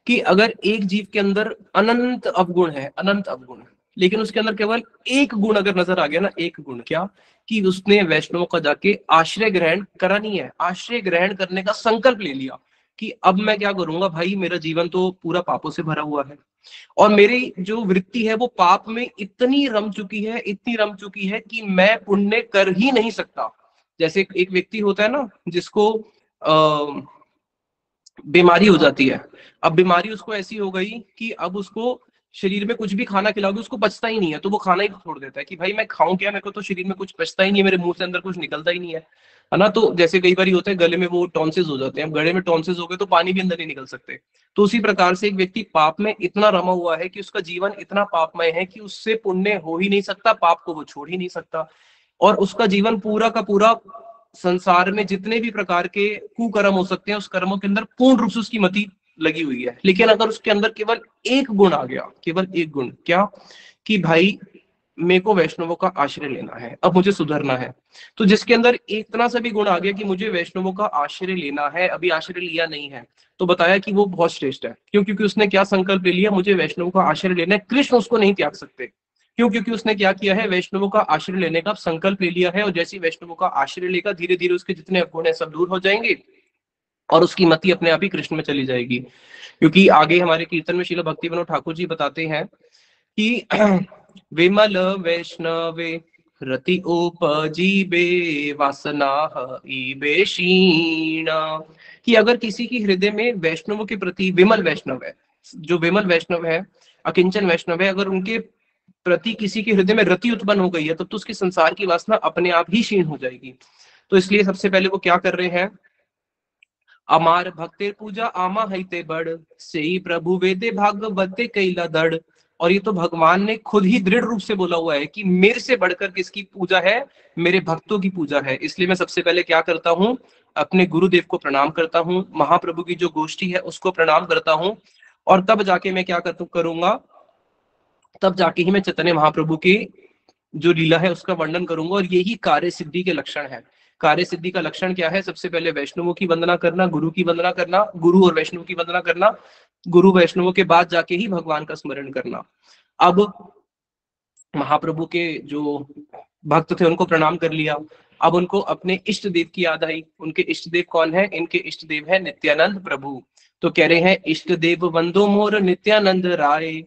कि अगर एक जीव के अंदर अनंत अवगुण है, अनंत अवगुण, लेकिन उसके अंदर केवल एक गुण अगर नजर आ गया ना, एक गुण, क्या? कि उसने वैष्णव का जाके आश्रय ग्रहण करा नहीं है, आश्रय ग्रहण करने का संकल्प ले लिया कि अब मैं क्या करूंगा भाई, मेरा जीवन तो पूरा पापों से भरा हुआ है और मेरी जो वृत्ति है वो पाप में इतनी रम चुकी है, इतनी रम चुकी है कि मैं पुण्य कर ही नहीं सकता। जैसे एक व्यक्ति होता है ना जिसको बीमारी हो जाती है। अब बीमारी उसको ऐसी हो गई कि अब उसको शरीर में कुछ भी खाना खिलाओगे उसको पचता ही नहीं है, तो वो खाना ही छोड़ देता है कि भाई मैं खाऊं क्या, मेरे को तो शरीर में कुछ पचता ही नहीं है, मेरे मुंह से अंदर कुछ निकलता ही नहीं है ना। तो जैसे कई बार होता है गले में वो टॉन्सिस हो जाते हैं, गले में टॉन्सिस हो गए तो पानी भी अंदर नहीं निकल सकते। तो उसी प्रकार से एक व्यक्ति पाप में इतना रमा हुआ है कि उसका जीवन इतना पापमय है कि उससे पुण्य हो ही नहीं सकता, पाप को वो छोड़ ही नहीं सकता, और उसका जीवन पूरा का पूरा संसार में जितने भी प्रकार के कुकर्म हो सकते हैं उस कर्मों के अंदर पूर्ण रूप से उसकी मति लगी हुई है। लेकिन अगर उसके अंदर केवल एक गुण आ गया, केवल एक गुण, क्या? कि भाई मेरे को वैष्णवों का आश्रय लेना है, अब मुझे सुधरना है। तो जिसके अंदर इतना सा भी गुण आ गया कि मुझे वैष्णवों का आश्रय लेना है, अभी आश्रय लिया नहीं है, तो बताया कि वो बहुत श्रेष्ठ है। क्यों? क्योंकि उसने क्या संकल्प ले लिया, मुझे वैष्णवों का आश्रय लेना है, कृष्ण उसको नहीं त्याग सकते। क्यों? क्योंकि उसने क्या किया है, वैष्णवों का आश्रय लेने का संकल्प ले लिया है, और जैसे वैष्णवों का आश्रय लेगा धीरे धीरे उसके जितने अवगुण है सब दूर हो जाएंगे और उसकी मति अपने आप ही कृष्ण में चली जाएगी। क्योंकि आगे हमारे कीर्तन में श्रील भक्ति विनोद ठाकुर जी बताते हैं कि विमल वैष्णवे रति उपजीबे वासना ईबे क्षीण, कि अगर किसी की हृदय में वैष्णवों के प्रति, विमल वैष्णव है, जो विमल वैष्णव है, अकिंचन वैष्णव है, अगर उनके प्रति किसी के हृदय में रति उत्पन्न हो गई है तब तो उसकी संसार की वासना अपने आप ही क्षीण हो जाएगी। तो इसलिए सबसे पहले वो क्या कर रहे हैं, अमार भक्तेर पूजा आमा हईते बड़, सेई प्रभु वेदे भागवते कैला दड़। और ये तो भगवान ने खुद ही दृढ़ रूप से बोला हुआ है कि मेरे से बढ़कर किसकी पूजा है, मेरे भक्तों की पूजा है। इसलिए मैं सबसे पहले क्या करता हूँ, अपने गुरुदेव को प्रणाम करता हूँ, महाप्रभु की जो गोष्ठी है उसको प्रणाम करता हूँ, और तब जाके मैं क्या करूंगा, तब जाके ही मैं चैतन्य महाप्रभु की जो लीला है उसका वर्णन करूंगा। और यही कार्य सिद्धि के लक्षण है। कार्य सिद्धि का लक्षण क्या है? सबसे पहले वैष्णवों की वंदना करना, गुरु की वंदना करना, गुरु और वैष्णव की वंदना करना, गुरु वैष्णवों के बाद जाके ही भगवान का स्मरण करना। अब महाप्रभु के जो भक्त थे उनको प्रणाम कर लिया, अब उनको अपने इष्ट देव की याद आई। उनके इष्ट देव कौन है? इनके इष्ट देव है नित्यानंद प्रभु। तो कह रहे हैं, इष्ट देव वंदो मोर नित्यानंद राय,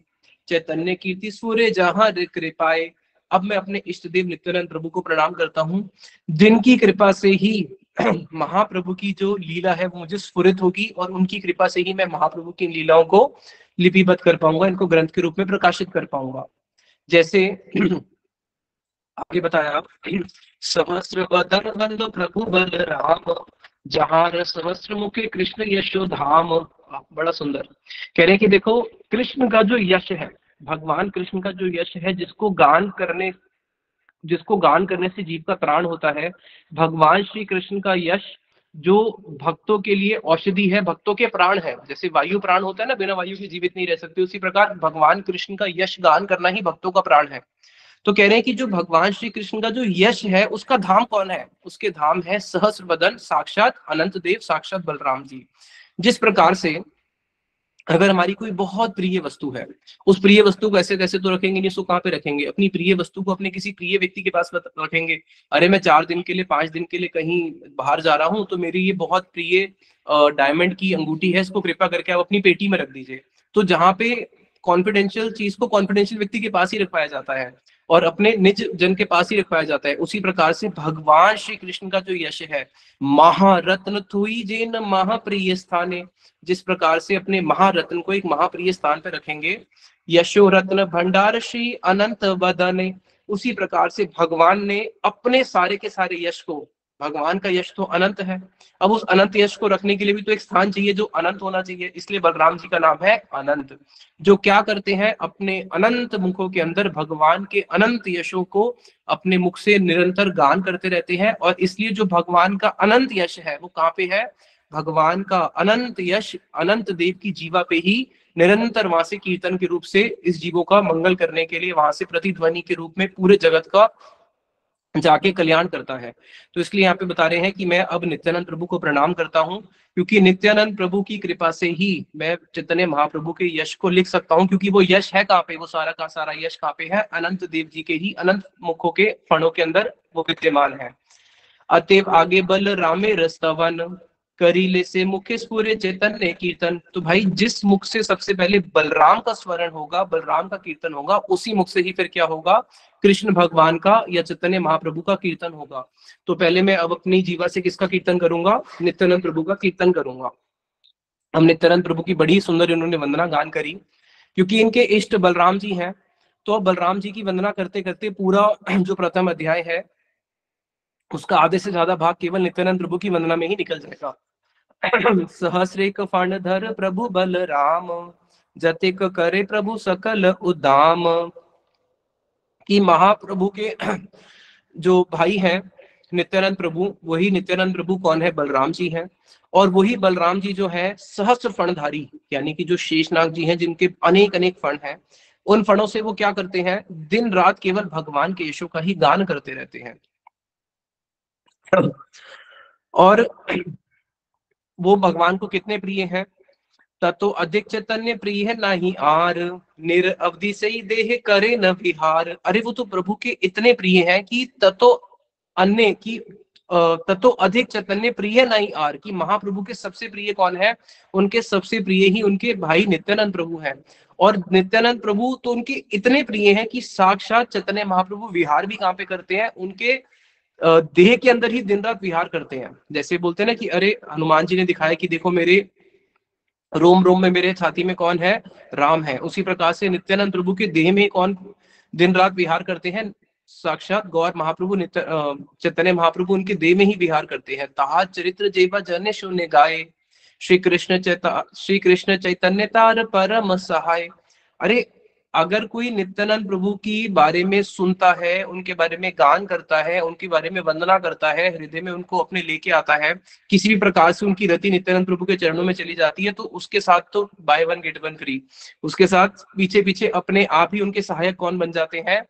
चैतन्य कीर्ति सूर्य जहां कृपाए। अब मैं अपने इष्ट देव नित्यानंद प्रभु को प्रणाम करता हूँ। जिनकी कृपा से ही महाप्रभु की जो लीला है वो मुझे स्फुरित होगी, और उनकी कृपा से ही मैं महाप्रभु की लीलाओं को लिपिबद्ध कर पाऊंगा, इनको ग्रंथ के रूप में प्रकाशित कर पाऊंगा। जैसे आगे बताया, सहस्र वदन वंदो प्रभु बलराम, जहां सहस्र मुखे कृष्ण यशो धाम। बड़ा सुंदर कह रहे हैं कि देखो, कृष्ण का जो यश है, भगवान कृष्ण का जो यश है, जिसको गान करने से जीव का त्राण होता है, भगवान श्री कृष्ण का यश जो भक्तों के लिए औषधि है, भक्तों के प्राण है। जैसे वायु प्राण होता है ना, बिना वायु के जीवित नहीं रह सकते, उसी प्रकार भगवान कृष्ण का यश गान करना ही भक्तों का प्राण है। तो कह रहे हैं कि जो भगवान श्री कृष्ण का जो यश है उसका धाम कौन है? उसके धाम है सहस्र बदन, साक्षात अनंत देव, साक्षात बलराम जी। जिस प्रकार से अगर हमारी कोई बहुत प्रिय वस्तु है, उस प्रिय वस्तु को ऐसे कैसे तो रखेंगे नहीं, उसको कहाँ पे रखेंगे? अपनी प्रिय वस्तु को अपने किसी प्रिय व्यक्ति के पास रखेंगे। अरे मैं 4 दिन के लिए, 5 दिन के लिए कहीं बाहर जा रहा हूँ, तो मेरी ये बहुत प्रिय डायमंड की अंगूठी है, इसको कृपा करके आप अपनी पेटी में रख दीजिए। तो जहाँ पे कॉन्फिडेंशियल चीज को कॉन्फिडेंशियल व्यक्ति के पास ही रखवाया जाता है, और अपने निज जन के पास ही रखवाया जाता है, उसी प्रकार से भगवान श्री कृष्ण का जो यश है, महारत्न थुई जेन महाप्रिय स्थाने, जिस प्रकार से अपने महारत्न को एक महाप्रिय स्थान पर रखेंगे, यशो रत्न भंडार श्री अनंत वदने, उसी प्रकार से भगवान ने अपने सारे के सारे यश को, भगवान का यश तो अनंत है, अब उस अनंत यश को रखने के लिए भी तो एक स्थान चाहिए जो अनंत होना चाहिए, इसलिए बलराम जी का नाम है अनंत। जो क्या करते हैं? अपने अनंत मुखों के अंदर भगवान के अनंत यशों को अपने मुख से निरंतर गान करते रहते हैं, और इसलिए जो भगवान का अनंत यश है वो कहाँ पे है? भगवान का अनंत यश अनंत देव की जीवा पे ही निरंतर वहां से कीर्तन के रूप से इस जीवों का मंगल करने के लिए वहां से प्रतिध्वनि के रूप में पूरे जगत का जाके कल्याण करता है। तो इसलिए यहाँ पे बता रहे हैं कि मैं अब नित्यानंद प्रभु को प्रणाम करता हूँ, क्योंकि नित्यानंद प्रभु की कृपा से ही मैं चैतन्य महाप्रभु के यश को लिख सकता हूँ, क्योंकि वो यश है कहाँ पे? वो सारा का सारा यश कहाँ पे है? अनंत देव जी के ही अनंत मुखों के फणों के अंदर वो विद्यमान है। अतएव आगे बल रामे रस्तवन, करीले से मुखे स्फुरे चैतन्य कीर्तन। तो भाई जिस मुख से सबसे पहले बलराम का स्मरण होगा, बलराम का कीर्तन होगा, उसी मुख से ही फिर क्या होगा? कृष्ण भगवान का या चैतन्य महाप्रभु का कीर्तन होगा। तो पहले मैं अब अपनी जीवा से किसका कीर्तन करूंगा? नित्यानंद प्रभु का कीर्तन करूंगा। हम नित्यानंद प्रभु की बड़ी सुंदर इन्होंने वंदना गान करी, क्योंकि इनके इष्ट बलराम जी हैं। तो बलराम जी की वंदना करते करते पूरा जो प्रथम अध्याय है उसका आधे से ज्यादा भाग केवल नित्यानंद प्रभु की वंदना में ही निकल जाएगा। सहस्रेक फणधर प्रभु बलराम, जतिक करे प्रभु सकल उदाम। कि महाप्रभु के जो भाई हैं नित्यानंद प्रभु, वही नित्यानंद प्रभु कौन है? बलराम जी हैं। और वही बलराम जी जो है सहस्र फणधारी, यानी कि जो शेषनाग जी हैं जिनके अनेक अनेक फण हैं, उन फणों से वो क्या करते हैं? दिन रात केवल भगवान के यशों का ही गान करते रहते हैं। और वो भगवान को कितने प्रिय हैं? ततो अधिक चैतन्य प्रिय है नाही आर, निर अवधि से ही देह करे न विहार। अरे वो तो प्रभु के इतने प्रिय हैं कि ततो अन्य की ततो अधिक चैतन्य प्रिय नहीं आर, कि महाप्रभु के सबसे प्रिय कौन है? उनके सबसे प्रिय ही उनके भाई नित्यानंद प्रभु हैं। और नित्यानंद प्रभु तो उनके इतने प्रिय हैं कि साक्षात चैतन्य महाप्रभु विहार भी कहाँ पे करते हैं? उनके देह के अंदर ही दिन रात विहार करते हैं। जैसे बोलते हैं ना कि अरे हनुमान जी ने दिखाया कि देखो मेरे रोम रोम में, मेरे छाती में कौन है? राम है। उसी प्रकार से नित्यानंद प्रभु के देह में कौन दिन रात विहार करते हैं? साक्षात गौर महाप्रभु चैतन्य महाप्रभु उनके देह में ही विहार करते हैं। ताहा चरित्र जेवा जन शून्य गाये, श्री कृष्ण चैतन्य तार परम सहाय। अरे अगर कोई नित्यानंद प्रभु की बारे में सुनता है, उनके बारे में गान करता है, उनके बारे में वंदना करता है, हृदय में उनको अपने लेके आता है, किसी भी प्रकार से उनकी रति नित्यानंद प्रभु के चरणों में चली जाती है, तो उसके साथ तो by one get one free. उसके साथ पीछे पीछे अपने आप ही उनके सहायक कौन बन जाते हैं?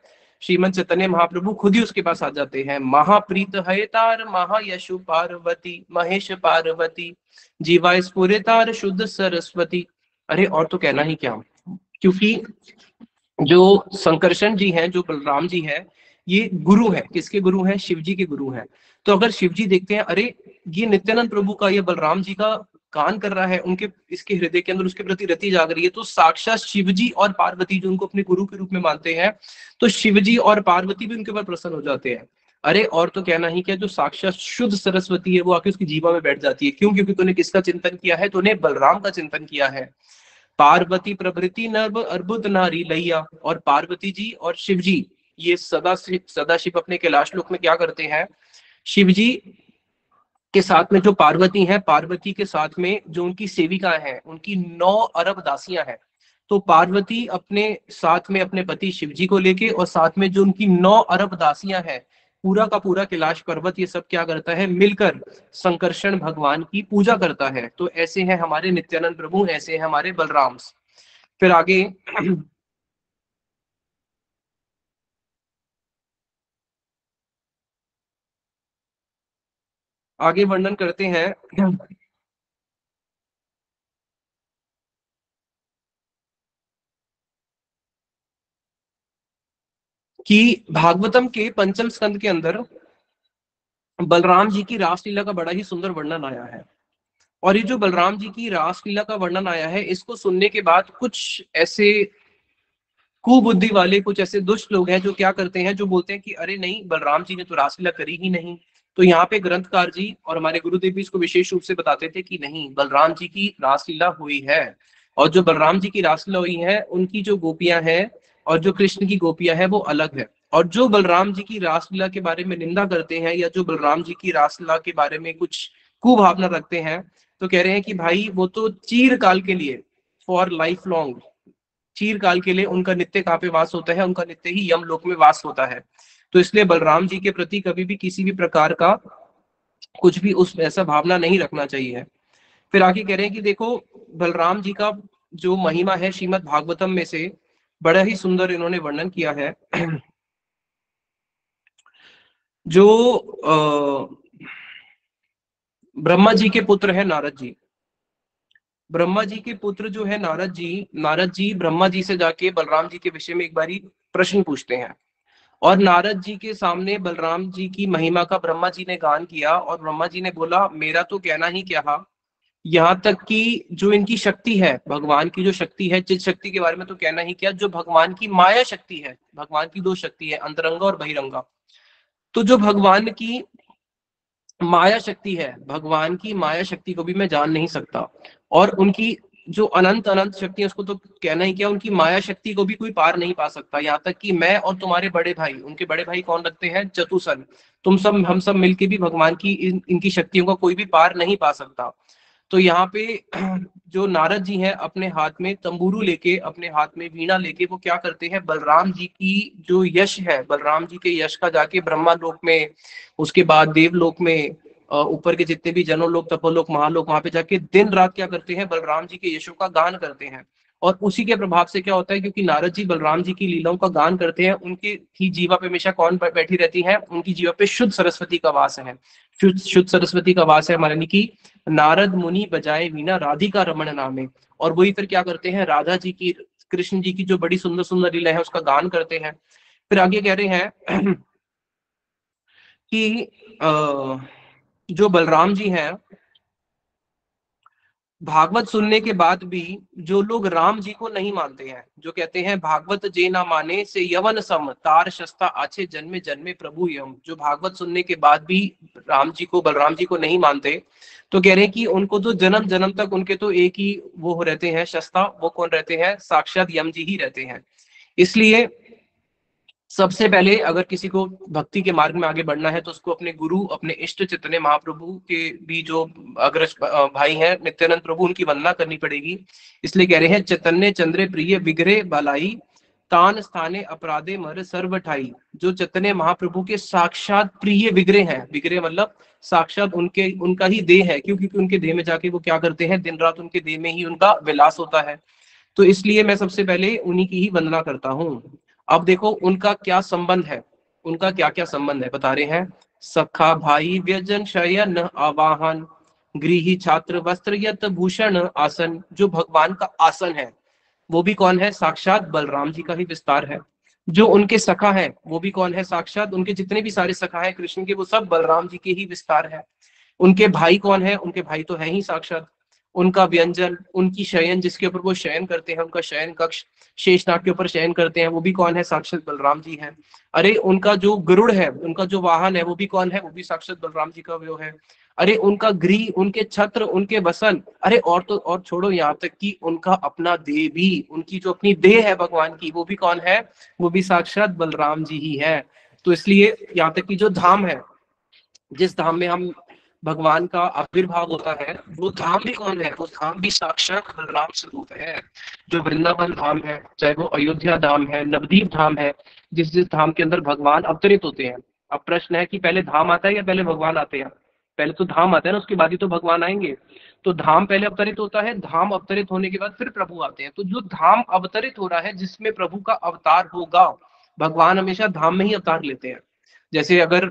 श्रीमद चैतन्य महाप्रभु खुद ही उसके पास आ जाते हैं। महाप्रीत है तार महायशु पार्वती, महेश पार्वती, जीवा स्फुरे तार शुद्ध सरस्वती। अरे और तो कहना ही क्या, क्योंकि जो संकर्षण जी हैं, जो बलराम जी हैं, ये गुरु है। किसके गुरु हैं? शिव जी के गुरु हैं। तो अगर शिव जी देखते हैं अरे ये नित्यानंद प्रभु का, ये बलराम जी का गान कर रहा है, उनके इसके हृदय के अंदर उसके प्रति रति जाग रही है, तो साक्षात शिव जी और पार्वती जो उनको अपने गुरु के रूप में मानते हैं, तो शिव जी और पार्वती भी उनके ऊपर प्रसन्न हो जाते हैं। अरे और तो कहना ही क्या, जो साक्षात शुद्ध सरस्वती है वो आके उसकी जीवा में बैठ जाती है। क्यों? क्योंकि तूने किसका चिंतन किया है? तूने बलराम का चिंतन किया है। पार्वती प्रभृति नर अर्बुद नारी लैया। और पार्वती जी और शिव जी ये सदाशिव अपने कैलाश लोक में क्या करते हैं? शिव जी के साथ में जो पार्वती हैं, पार्वती के साथ में जो उनकी सेविकाएं हैं, उनकी 9 अरब दासियां हैं। तो पार्वती अपने साथ में अपने पति शिव जी को लेके, और साथ में जो उनकी 9 अरब दासियां हैं, पूरा का पूरा कैलाश पर्वत ये सब क्या करता है? मिलकर संकर्षण भगवान की पूजा करता है। तो ऐसे हैं हमारे नित्यानंद प्रभु, ऐसे हैं हमारे बलराम। फिर आगे आगे वर्णन करते हैं कि भागवतम के पंचम स्कंद के अंदर बलराम जी की रासलीला का बड़ा ही सुंदर वर्णन आया है। और ये जो बलराम जी की रासलीला का वर्णन आया है, इसको सुनने के बाद कुछ ऐसे कुबुद्धि वाले, कुछ ऐसे दुष्ट लोग हैं जो क्या करते हैं, जो बोलते हैं कि अरे नहीं, बलराम जी ने तो रासलीला करी ही नहीं। तो यहाँ पे ग्रंथकार जी और हमारे गुरुदेव भी इसको विशेष रूप से बताते थे कि नहीं, बलराम जी की रासलीला हुई है। और जो बलराम जी की रासलीला हुई है, उनकी जो गोपियां हैं और जो कृष्ण की गोपियां हैं वो अलग है। और जो बलराम जी की रासलीला के बारे में निंदा करते हैं, या जो बलराम जी की रासलीला के बारे में कुछ कुभावना रखते हैं, तो कह रहे हैं कि भाई वो तो चीरकाल के लिए, फॉर लाइफ लॉन्ग, चीरकाल के लिए उनका नित्य कहाँ पे वास होता है? उनका नित्य ही यम लोक में वास होता है। तो इसलिए बलराम जी के प्रति कभी भी किसी भी प्रकार का कुछ भी उस ऐसा भावना नहीं रखना चाहिए। फिर आगे कह रहे हैं कि देखो, बलराम जी का जो महिमा है श्रीमद् भागवतम में से बड़ा ही सुंदर इन्होंने वर्णन किया है। जो ब्रह्मा जी के पुत्र है नारद जी, ब्रह्मा जी के पुत्र जो है नारद जी ब्रह्मा जी से जाके बलराम जी के विषय में एक बारी प्रश्न पूछते हैं। और नारद जी के सामने बलराम जी की महिमा का ब्रह्मा जी ने गान किया, और ब्रह्मा जी ने बोला मेरा तो कहना ही क्या। यहाँ तक कि जो इनकी शक्ति है, भगवान की जो शक्ति है, जिस शक्ति के बारे में तो कहना ही क्या, जो भगवान की माया शक्ति है, भगवान की 2 शक्ति है, अंतरंगा और बहिरंगा। तो जो भगवान की माया शक्ति है, भगवान की माया शक्ति को भी मैं जान नहीं सकता। और उनकी जो अनंत अनंत शक्ति है, उसको तो कहना ही क्या, उनकी माया शक्ति को भी कोई पार नहीं पा सकता। यहाँ तक कि मैं और तुम्हारे बड़े भाई, उनके बड़े भाई कौन लगते हैं? चतुसन। तुम सब, हम सब मिलके भी भगवान की इनकी शक्तियों का कोई भी पार नहीं पा सकता। तो यहाँ पे जो नारद जी हैं, अपने हाथ में तंबूरू लेके, अपने हाथ में वीणा लेके, वो क्या करते हैं? बलराम जी की जो यश है, बलराम जी के यश का जाके ब्रह्मा लोक में, उसके बाद देवलोक में, ऊपर के जितने भी जनोलोक, तपोलोक, महालोक, वहां पे जाके दिन रात क्या करते हैं? बलराम जी के यशों का गान करते हैं। और उसी के प्रभाव से क्या होता है, क्योंकि नारद जी बलराम जी की लीलाओं का गान करते हैं, उनकी ही जीवा पे हमेशा कौन बैठी रहती है? उनकी जीवा पे शुद्ध सरस्वती का वास है। शुद्ध सरस्वती का वास है, हमारे की नारद मुनि बजाए वीणा राधिका रमण नामे। और वही फिर क्या करते हैं? राधा जी की, कृष्ण जी की जो बड़ी सुंदर सुंदर लीला है उसका गान करते हैं। फिर आगे कह रहे हैं कि जो बलराम जी हैं, भागवत सुनने के बाद भी जो लोग राम जी को नहीं मानते हैं, जो कहते हैं भागवत जे ना माने से यवन सम तार शस्ता आछे जन्मे जन्मे प्रभु यम, जो भागवत सुनने के बाद भी राम जी को, बलराम जी को नहीं मानते, तो कह रहे हैं कि उनको तो जन्म जन्म तक उनके तो एक ही वो रहते हैं शस्ता, वो कौन रहते हैं? साक्षात यम जी ही रहते हैं। इसलिए सबसे पहले अगर किसी को भक्ति के मार्ग में आगे बढ़ना है, तो उसको अपने गुरु, अपने इष्ट चैतन्य महाप्रभु के भी जो अग्रज भाई हैं नित्यानंद प्रभु, उनकी वंदना करनी पड़ेगी। इसलिए कह रहे हैं चैतन्य चंद्र प्रिय विग्रह बालाई, तान स्थाने अपराधे मर सर्वठाई, जो चतने महाप्रभु के साक्षात प्रिय विग्रह हैं। विग्रह मतलब साक्षात उनके, उनका ही देह है, क्योंकि उनके देह में जाके वो क्या करते हैं, दिन रात उनके देह में ही उनका विलास होता है। तो इसलिए मैं सबसे पहले उन्हीं की ही वंदना करता हूँ। अब देखो उनका क्या संबंध है, उनका क्या क्या संबंध है बता रहे हैं। सखा भाई व्यजन शयन आवाहन, गृही छात्र वस्त्र यत भूषण आसन, जो भगवान का आसन है वो भी कौन है, साक्षात बलराम जी का ही विस्तार है। जो उनके सखा है वो भी कौन है, साक्षात उनके जितने भी सारे सखा है कृष्ण के, वो सब बलराम जी के ही विस्तार है। उनके भाई कौन है, उनके भाई तो है ही साक्षात। उनका व्यंजन, उनकी शयन जिसके ऊपर वो शयन करते हैं, उनका शयन कक्ष शेषनाग के ऊपर शयन करते हैं, वो भी कौन है, साक्षात बलराम जी है। अरे उनका जो गरुड़ है, उनका जो वाहन है वो भी कौन है, वो भी साक्षात बलराम जी का वो है। अरे उनका गृह, उनके छत्र, उनके वसन, अरे और तो और छोड़ो, यहाँ तक कि उनका अपना देह भी, उनकी जो अपनी देह है भगवान की, वो भी कौन है, वो भी साक्षात बलराम जी ही है। तो इसलिए यहाँ तक कि जो धाम है, जिस धाम में हम भगवान का आविर्भाव होता है, वो धाम भी कौन है, वो धाम भी साक्षात बलराम स्वरूप है। जो वृंदावन धाम है, चाहे वो अयोध्या धाम है, नवदीप धाम है, जिस जिस धाम के अंदर भगवान अवतरित होते हैं। अब प्रश्न है कि पहले धाम आता है या पहले भगवान आते हैं। पहले तो धाम आता है ना, उसके बाद ही तो भगवान आएंगे। तो धाम पहले अवतरित होता है, धाम अवतरित होने के बाद फिर प्रभु आते हैं। तो जो धाम अवतरित हो रहा है, जिसमें प्रभु का अवतार होगा, भगवान हमेशा धाम में ही अवतार लेते हैं। जैसे अगर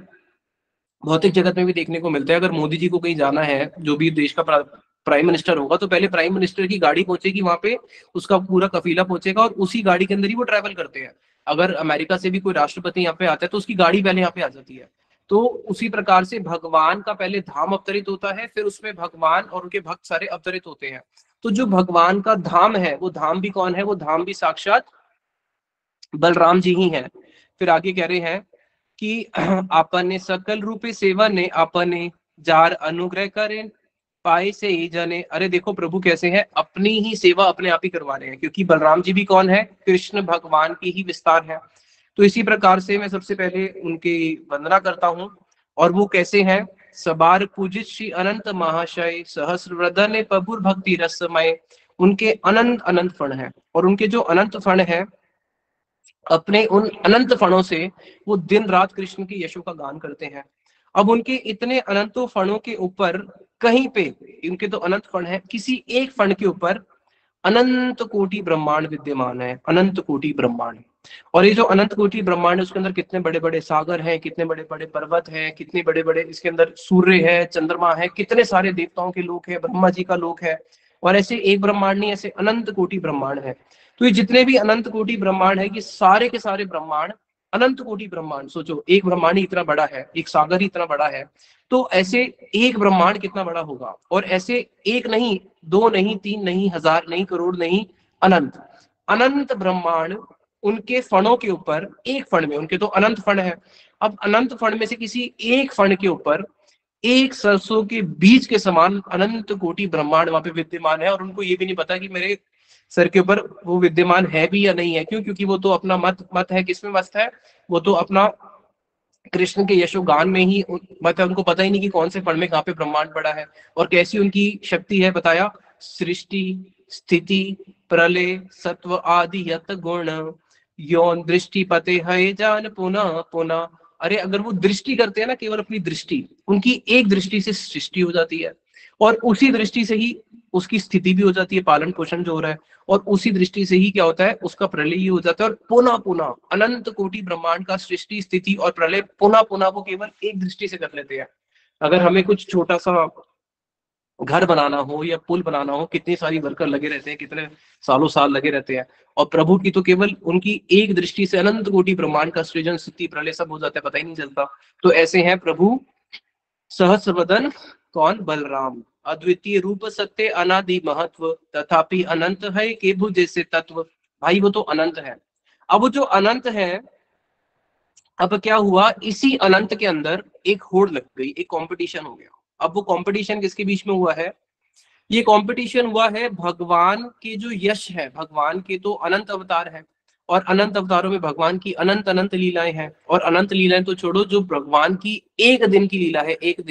भौतिक जगत में भी देखने को मिलता है, अगर मोदी जी को कहीं जाना है, जो भी देश का प्राइम मिनिस्टर होगा, तो पहले प्राइम मिनिस्टर की गाड़ी पहुंचेगी वहां पे, उसका पूरा कफीला पहुंचेगा और उसी गाड़ी के अंदर ही वो ट्रैवल करते हैं। अगर अमेरिका से भी कोई राष्ट्रपति यहाँ पे आता है तो उसकी गाड़ी पहले यहाँ पे आ जाती है। तो उसी प्रकार से भगवान का पहले धाम अवतरित होता है, फिर उसमें भगवान और उनके भक्त सारे अवतरित होते हैं। तो जो भगवान का धाम है, वो धाम भी कौन है, वो धाम भी साक्षात बलराम जी ही हैं। फिर आगे कह रहे हैं कि आपने सकल रूपे सेवा ने आपने जार अनुग्रह करें पाए से ही जाने। अरे देखो प्रभु कैसे हैं, अपनी ही सेवा अपने आप ही करवा रहे हैं, क्योंकि बलराम जी भी कौन है, कृष्ण भगवान की ही विस्तार है। तो इसी प्रकार से मैं सबसे पहले उनकी वंदना करता हूँ। और वो कैसे हैं, सबार पूजित श्री अनंत महाशय सहस्र वदन प्रभुर भक्ति रसमय। उनके अनंत अनंत फण है, और उनके जो अनंत फण है, अपने उन अनंत फणों से वो दिन रात कृष्ण की यशों का गान करते हैं। अब उनके इतने अनंतों फणों के ऊपर कहीं पे, उनके तो अनंत फण है, किसी एक फण के ऊपर अनंत कोटि ब्रह्मांड विद्यमान है, अनंत कोटि ब्रह्मांड। और ये जो अनंत कोटि ब्रह्मांड है, उसके अंदर कितने बड़े बड़े सागर हैं, कितने बड़े बड़े पर्वत हैं, कितने बड़े बड़े इसके अंदर सूर्य है, चंद्रमा है, कितने सारे देवताओं के लोक है, ब्रह्मा जी का लोक है। और ऐसे एक ब्रह्मांड नहीं, ऐसे अनंत कोटि ब्रह्मांड है। तो ये जितने भी अनंत कोटि ब्रह्मांड है, ये सारे के सारे ब्रह्मांड अनंत कोटि ब्रह्मांड। सोचो एक ब्रह्मांड ही इतना बड़ा है, एक सागर ही इतना बड़ा है, तो ऐसे एक ब्रह्मांड कितना बड़ा होगा। और ऐसे एक नहीं, दो नहीं, तीन नहीं, हजार नहीं, करोड़ नहीं, अनंत अनंत ब्रह्मांड उनके फणों के ऊपर, एक फण में, उनके तो अनंत फण है। अब अनंत फण में से किसी एक फण के ऊपर एक सरसों के बीज के समान अनंत कोटि ब्रह्मांड वहां पे विद्यमान है। और उनको ये भी नहीं पता कि मेरे सर के ऊपर वो विद्यमान है भी या नहीं है। क्यों? क्योंकि वो तो अपना मत मत है, किसमें मस्त है, वो तो अपना कृष्ण के यशोगान में ही मत है। उनको पता ही नहीं कि कौन से फण में कहाँ पे ब्रह्मांड पड़ा है और कैसी उनकी शक्ति है। बताया, सृष्टि स्थिति प्रलय सत्व आदि यत गुण यौन दृष्टि पते है जान पुनः पुनः। अरे अगर वो दृष्टि करते हैं ना, केवल अपनी दृष्टि, उनकी एक दृष्टि से सृष्टि हो जाती है, और उसी दृष्टि से ही उसकी स्थिति भी हो जाती है, पालन पोषण जो हो रहा है, और उसी दृष्टि से ही क्या होता है, उसका प्रलय ही हो जाता है। और पुनः पुनः अनंत कोटि ब्रह्मांड का सृष्टि स्थिति और प्रलय पुनः पुनः वो केवल एक दृष्टि से कर लेते हैं। अगर हमें कुछ छोटा सा घर बनाना हो या पुल बनाना हो, कितनी सारी वर्कर लगे रहते हैं, कितने सालों साल लगे रहते हैं। और प्रभु की तो केवल उनकी एक दृष्टि से अनंत कोटि ब्रह्मांड का सृजन स्थिति प्रलय सब हो जाता है, पता ही नहीं चलता। तो ऐसे हैं प्रभु सहस्रवदन, कौन, बलराम। अद्वितीय रूप सत्य अनादि महत्व तथापि अनंत है के भु जैसे तत्व। भाई वो तो अनंत है। अब वो जो अनंत है, अब क्या हुआ, इसी अनंत के अंदर एक होड़ लग गई, एक कंपटीशन हो गया। अब वो कंपटीशन किसके बीच में हुआ है, ये कंपटीशन हुआ है भगवान के जो यश है, भगवान के तो अनंत अवतार है, और अनंत अवतारों में भगवान की अनंत अनंत लीलाएं हैं। और अनंत लीलाएं तो छोड़ो, जो भगवान की एक दिन की लीला है, एक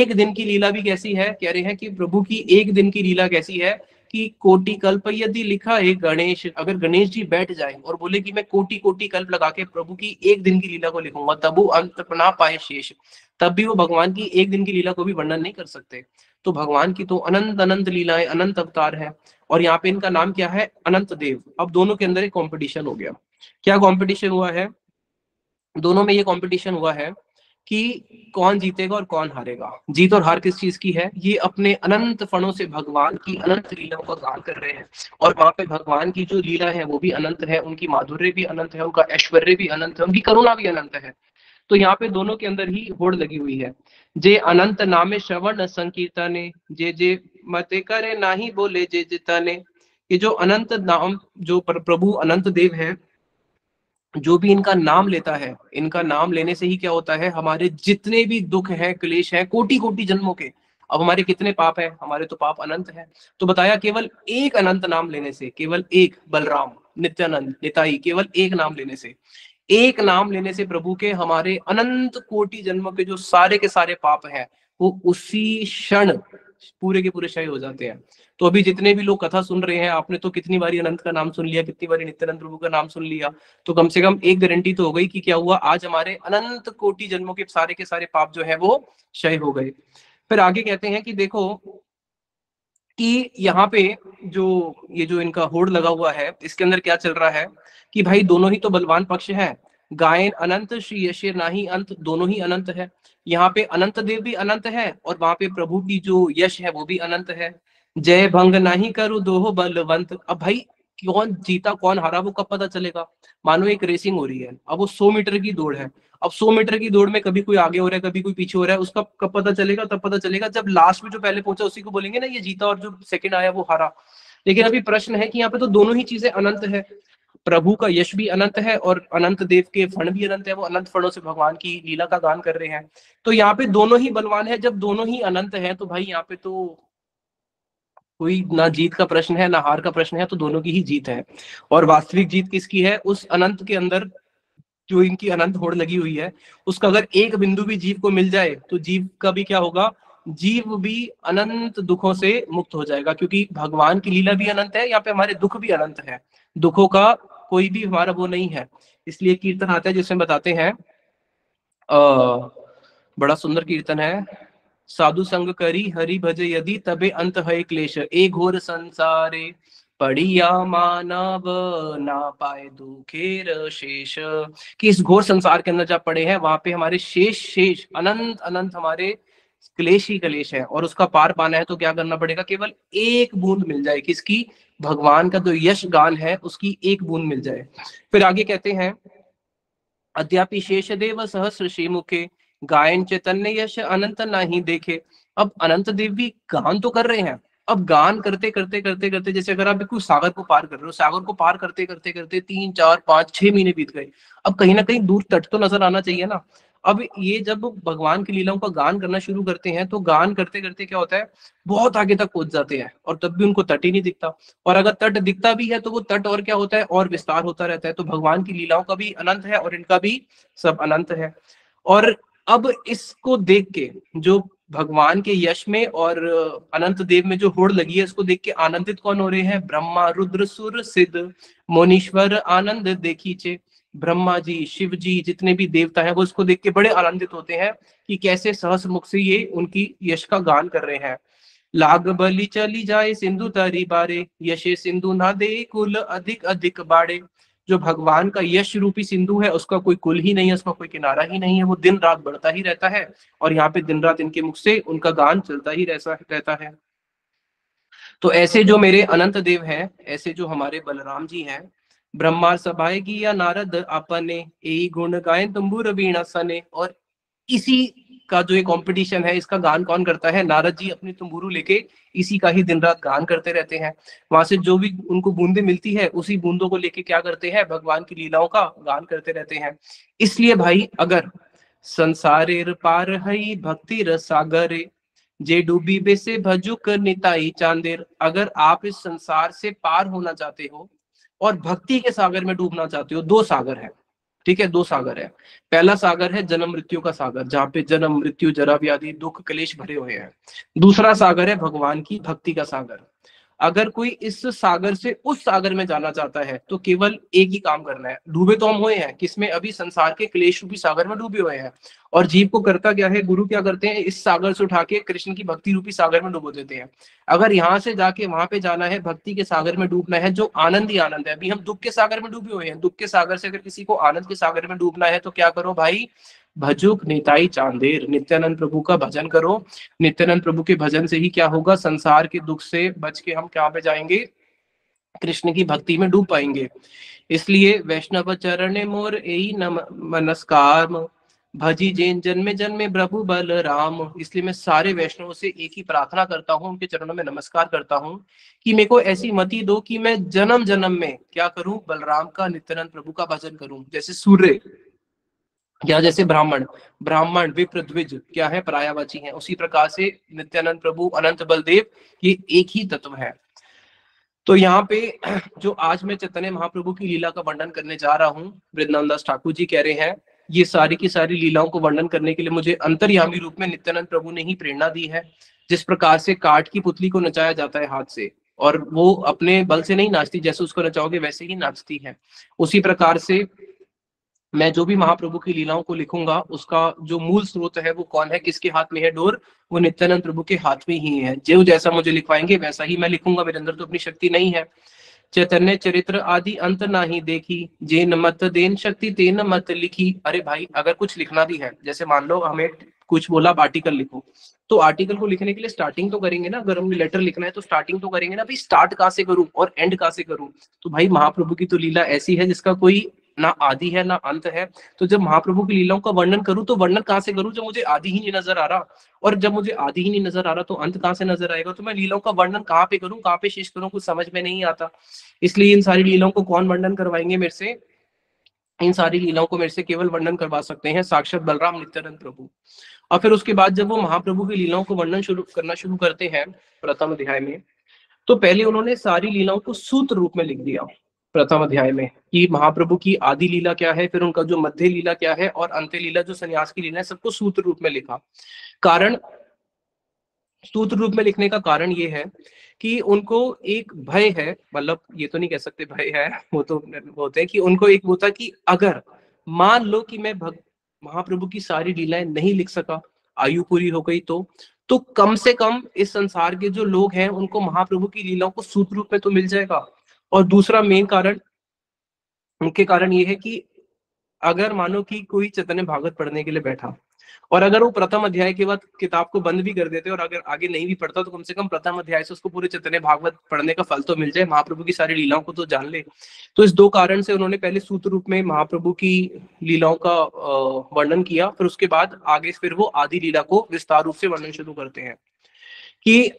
दिन की लीला भी कैसी है, कह रहे हैं कि प्रभु की एक दिन की लीला कैसी है, कि कोटि कल्प यदि लिखा है गणेश, अगर गणेश जी बैठ जाए और बोले कि मैं कोटि कोटि कल्प लगा के प्रभु की एक दिन की लीला को लिखूंगा, तब वो अंत ना पाए शेष, तब भी वो भगवान की एक दिन की लीला को भी वर्णन नहीं कर सकते। तो भगवान की तो अनंत अनंत लीलाएं, अनंत अवतार है। और यहाँ पे इनका नाम क्या है? अनंत देव। अब दोनों के अंदर एक कॉम्पिटिशन हो गया। क्या कॉम्पिटिशन हुआ है? दोनों में ये कंपटीशन हुआ है कि कौन जीतेगा और कौन हारेगा। जीत और हार किस चीज की है? ये अपने अनंत फणों से भगवान की अनंत लीलाओं का गान कर रहे हैं। और वहां पे भगवान की जो लीला है वो भी अनंत है, उनकी माधुर्य भी अनंत है, उनका ऐश्वर्य भी अनंत है, उनकी करुणा भी अनंत है। तो यहाँ पे दोनों के अंदर ही होड़ लगी हुई है। जे अनंत नामे श्रवण संकीर्तने, जे मते करे नाही बोले जे जितने। ये जो अनंत नाम, जो प्रभु अनंत देव है, जो भी इनका नाम लेता है, इनका नाम लेने से ही क्या होता है? हमारे जितने भी दुख हैं, क्लेश हैं, कोटि कोटि जन्मों के, अब हमारे कितने पाप हैं? हमारे तो पाप अनंत है। तो बताया केवल एक अनंत नाम लेने से, केवल एक बलराम, नित्यानंद, निताई, केवल एक नाम लेने से, एक नाम लेने से प्रभु के हमारे अनंत कोटि जन्मों के जो सारे के सारे पाप हैं वो उसी क्षण पूरे के पूरे क्षय हो जाते हैं। तो अभी जितने भी लोग कथा सुन रहे हैं, आपने तो कितनी बारी अनंत का नाम सुन लिया, कितनी बारी नित्यानंद प्रभु का नाम सुन लिया। तो कम से कम एक गारंटी तो हो गई कि क्या हुआ? आज हमारे अनंत कोटि जन्मों के सारे पाप जो है वो क्षय हो गए। फिर आगे कहते हैं कि देखो कि यहाँ पे जो ये जो इनका होड़ लगा हुआ है, इसके अंदर क्या चल रहा है कि भाई दोनों ही तो बलवान पक्ष है। गायन अनंत श्री यशे नाही अंत, दोनों ही अनंत है। यहाँ पे अनंत देव भी अनंत है और वहां पे प्रभु की जो यश है वो भी अनंत है। जय भंग नहीं करू दोहो बलवंत। अब भाई कौन जीता कौन हारा वो कब पता चलेगा? मानो एक रेसिंग हो रही है, अब वो 100 मीटर की दौड़ है। अब 100 मीटर की दौड़ में कभी कोई आगे हो रहा है, कभी कोई पीछे हो रहा है, उसका कब पता चलेगा? तब पता चलेगा जब लास्ट में जो पहले पहुंचा उसी को बोलेंगे ना ये जीता और जो सेकंड आया वो हारा। लेकिन अभी प्रश्न है कि यहाँ पे तो दोनों ही चीजें अनंत है। प्रभु का यश भी अनंत है और अनंत देव के फण भी अनंत है, वो अनंत फणों से भगवान की लीला का गान कर रहे हैं। तो यहाँ पे दोनों ही बलवान है। जब दोनों ही अनंत है तो भाई यहाँ पे तो कोई ना जीत का प्रश्न है ना हार का प्रश्न है, तो दोनों की ही जीत है। और वास्तविक जीत किसकी है? उस अनंत के अंदर जो इनकी अनंत होड़ लगी हुई है, उसका अगर एक बिंदु भी जीव को मिल जाए तो जीव का भी क्या होगा? जीव भी अनंत दुखों से मुक्त हो जाएगा, क्योंकि भगवान की लीला भी अनंत है, यहाँ पे हमारे दुख भी अनंत है, दुखों का कोई भी हमारा वो नहीं है। इसलिए कीर्तन आता है जिसमें बताते हैं, बड़ा सुंदर कीर्तन है। साधु संग करी हरि भज यदि तबे अंत है क्लेश, ए घोर संसारे पड़िया मानव ना पाए दुखेर शेष। कि इस घोर संसार के अंदर जब पड़े हैं वहां पे हमारे शेष शेष अनंत अनंत हमारे क्लेश ही क्लेश है, और उसका पार पाना है तो क्या करना पड़ेगा? केवल एक बूंद मिल जाए, किसकी? भगवान का जो यश गान है उसकी एक बूंद मिल जाए। फिर आगे कहते हैं, अद्यापि शेषदेव सहस्र श्रीमुखे, गायन चैतन्य यश अनंत नहीं देखे। अब अनंत देव भी गान तो कर रहे हैं। अब गान करते करते करते करते, जैसे अगर आप कोई सागर को पार कर रहे हो, सागर को पार करते करते करते 3 4 5 6 महीने बीत गए। अब कहीं ना कहीं दूर तट तो नजर आना चाहिए ना। अब ये जब भगवान की लीलाओं का गान करना शुरू करते हैं तो गान करते करते क्या होता है, बहुत आगे तक पहुंच जाते हैं और तब भी उनको तट ही नहीं दिखता। और अगर तट दिखता भी है तो वो तट और क्या होता है, और विस्तार होता रहता है। तो भगवान की लीलाओं का भी अनंत है और इनका भी सब अनंत है। और अब इसको देख के जो भगवान के यश में और अनंत देव में जो होड़ लगी है, इसको देख के आनंदित कौन हो रहे हैं? ब्रह्मा रुद्र सुर सिद्ध मुनीश्वर आनंद देखीचे। ब्रह्मा जी, शिव जी, जितने भी देवता हैं वो इसको देख के बड़े आनंदित होते हैं कि कैसे सहस्र मुख से ये उनकी यश का गान कर रहे हैं। लाग बलि चली जाए सिंधु तरी बारे, यशे सिंधु ना दे कुल अधिक अधिक बाड़े। जो भगवान का यश रूपी सिंधु है उसका कोई कुल ही नहीं है, उसका कोई किनारा ही नहीं है, वो दिन रात बढ़ता ही रहता है। और यहाँ पे दिन रात इनके मुख से उनका गान चलता ही रहता है। तो ऐसे जो मेरे अनंत देव हैं, ऐसे जो हमारे बलराम जी हैं, ब्रह्मा सभाए की या नारद अपने, यही गुण गायन तंबूर वीणा सने। और इसी का जो ये कंपटीशन है, इसका गान कौन करता है? नारद जी अपनी तंबूरू लेके इसी का ही दिन रात गान करते रहते हैं। वहां से जो भी उनको बूंदे मिलती है उसी बूंदों को लेके क्या करते हैं? भगवान की लीलाओं का गान करते रहते हैं। इसलिए भाई अगर संसारेर पार हई भक्ति रसागरे, जे डूबी बेसे भजुक निताई चांदेर। अगर आप इस संसार से पार होना चाहते हो और भक्ति के सागर में डूबना चाहते हो, दो सागर है, ठीक है, दो सागर है। पहला सागर है जन्म मृत्यु का सागर, जहाँ पे जन्म मृत्यु जरा व्याधि दुख कलेश भरे हुए हैं। दूसरा सागर है भगवान की भक्ति का सागर। अगर कोई इस सागर से उस सागर में जाना चाहता है तो केवल एक ही काम करना है। डूबे तो हम हुए हैं किसमें, अभी संसार के क्लेश रूपी सागर में डूबे हुए हैं। और जीव को करता क्या है, गुरु क्या करते हैं, इस सागर से उठा के कृष्ण की भक्ति रूपी सागर में डुबो देते हैं। अगर यहाँ से जाके वहां पे जाना है, भक्ति के सागर में डूबना है, जो आनंद ही आनंद है। अभी हम दुख के सागर में डूबे हुए हैं, दुख के सागर से अगर किसी को आनंद के सागर में डूबना है तो क्या करो भाई, भजुक निताई चांदेर, नित्यानंद प्रभु का भजन करो। नित्यानंद प्रभु के भजन से ही क्या होगा, संसार के दुख से बच के हम क्या पे जाएंगे, कृष्ण की भक्ति में डूब पाएंगे। इसलिए वैष्णव चरण मोर एई नमस्कार, भजी जैन जन्मे जन्मे प्रभु बल राम। इसलिए मैं सारे वैष्णवों से एक ही प्रार्थना करता हूँ, उनके चरणों में नमस्कार करता हूँ कि मेरे को ऐसी मति दो कि मैं जन्म जन्म में क्या करूं, बलराम का, नित्यानंद प्रभु का भजन करूं। जैसे सूर्य या जैसे ब्राह्मण, ब्राह्मण विप्र द्विज क्या है, पर्यायवाची है, उसी प्रकार से नित्यानंद प्रभु अनंत बलदेव ये एक ही तत्व है। तो यहाँ पे जो आज मैं चैतन्य महाप्रभु की लीला का वर्णन करने जा रहा हूँ, वृंदावन दास ठाकुर जी कह रहे हैं ये सारी की सारी लीलाओं को वर्णन करने के लिए मुझे अंतर्यामी रूप में नित्यानंद प्रभु ने ही प्रेरणा दी है। जिस प्रकार से काठ की पुतली को नचाया जाता है हाथ से, और वो अपने बल से नहीं नाचती, जैसे उसको नचाओगे वैसे ही नाचती है, उसी प्रकार से मैं जो भी महाप्रभु की लीलाओं को लिखूंगा उसका जो मूल स्रोत है वो कौन है, किसके हाथ में है डोर, वो नित्यानंद प्रभु के हाथ में ही है। जो जैसा मुझे लिखवाएंगे वैसा ही मैं लिखूंगा, मेरे अंदर तो अपनी शक्ति नहीं है। चैतन्य चरित्र आदि अंत नाही देखी, जेन मत देन शक्ति तेन मत लिखी। अरे भाई अगर कुछ लिखना भी है, जैसे मान लो हमें कुछ बोला आर्टिकल लिखो, तो आर्टिकल को लिखने के लिए स्टार्टिंग तो करेंगे ना, अगर हमें लेटर लिखना है तो स्टार्टिंग तो करेंगे ना भाई, स्टार्ट कहाँ से करूं और एंड कहाँ से करूं। तो भाई महाप्रभु की तो लीला ऐसी है जिसका कोई ना आदि है ना अंत है। तो जब महाप्रभु की लीलाओं का वर्णन करूं तो वर्णन कहाँ से करूं जब मुझे आदि ही नहीं नजर आ रहा, और जब मुझे आदि ही नहीं नजर आ रहा तो अंत कहाँ से नजर आएगा। तो मैं लीलाओं का वर्णन कहाँ पे करूं, कहाँ पे शेष करूं, कुछ समझ में नहीं आता। इसलिए इन सारी लीलाओं को कौन वर्णन करवाएंगे मेरे से, इन सारी लीलाओं को मेरे से केवल वर्णन करवा सकते हैं साक्षात बलराम नित्यानंद प्रभु। और फिर उसके बाद जब वो महाप्रभु की लीलाओं को वर्णन शुरू करते हैं प्रथम अध्याय में, तो पहले उन्होंने सारी लीलाओं को सूत्र रूप में लिख दिया प्रथम अध्याय में कि महाप्रभु की आदि लीला क्या है, फिर उनका जो मध्य लीला क्या है, और अंत्य लीला जो संन्यास की लीला है, सबको सूत्र रूप में लिखा। कारण, सूत्र रूप में लिखने का कारण ये है कि उनको एक भय है, मतलब ये तो नहीं कह सकते भय है, वो तो होते हैं कि उनको एक वो था कि अगर मान लो कि मैं महाप्रभु की सारी लीलाएं नहीं लिख सका, आयु पूरी हो गई, तो कम से कम इस संसार के जो लोग हैं उनको महाप्रभु की लीलाओं को सूत्र रूप में तो मिल जाएगा। और दूसरा मेन कारण, मुख्य कारण ये है कि अगर मानो कि कोई चैतन्य भागवत पढ़ने के लिए बैठा और अगर वो प्रथम अध्याय के बाद किताब को बंद भी कर देते और अगर आगे नहीं भी पढ़ता, तो कम से कम प्रथम अध्याय से उसको पूरे चैतन्य भागवत पढ़ने का फल तो मिल जाए, महाप्रभु की सारी लीलाओं को तो जान ले। तो इस दो कारण से उन्होंने पहले सूत्र रूप में महाप्रभु की लीलाओं का वर्णन किया, फिर उसके बाद आगे फिर वो आदि लीला को विस्तार रूप से वर्णन शुरू करते हैं कि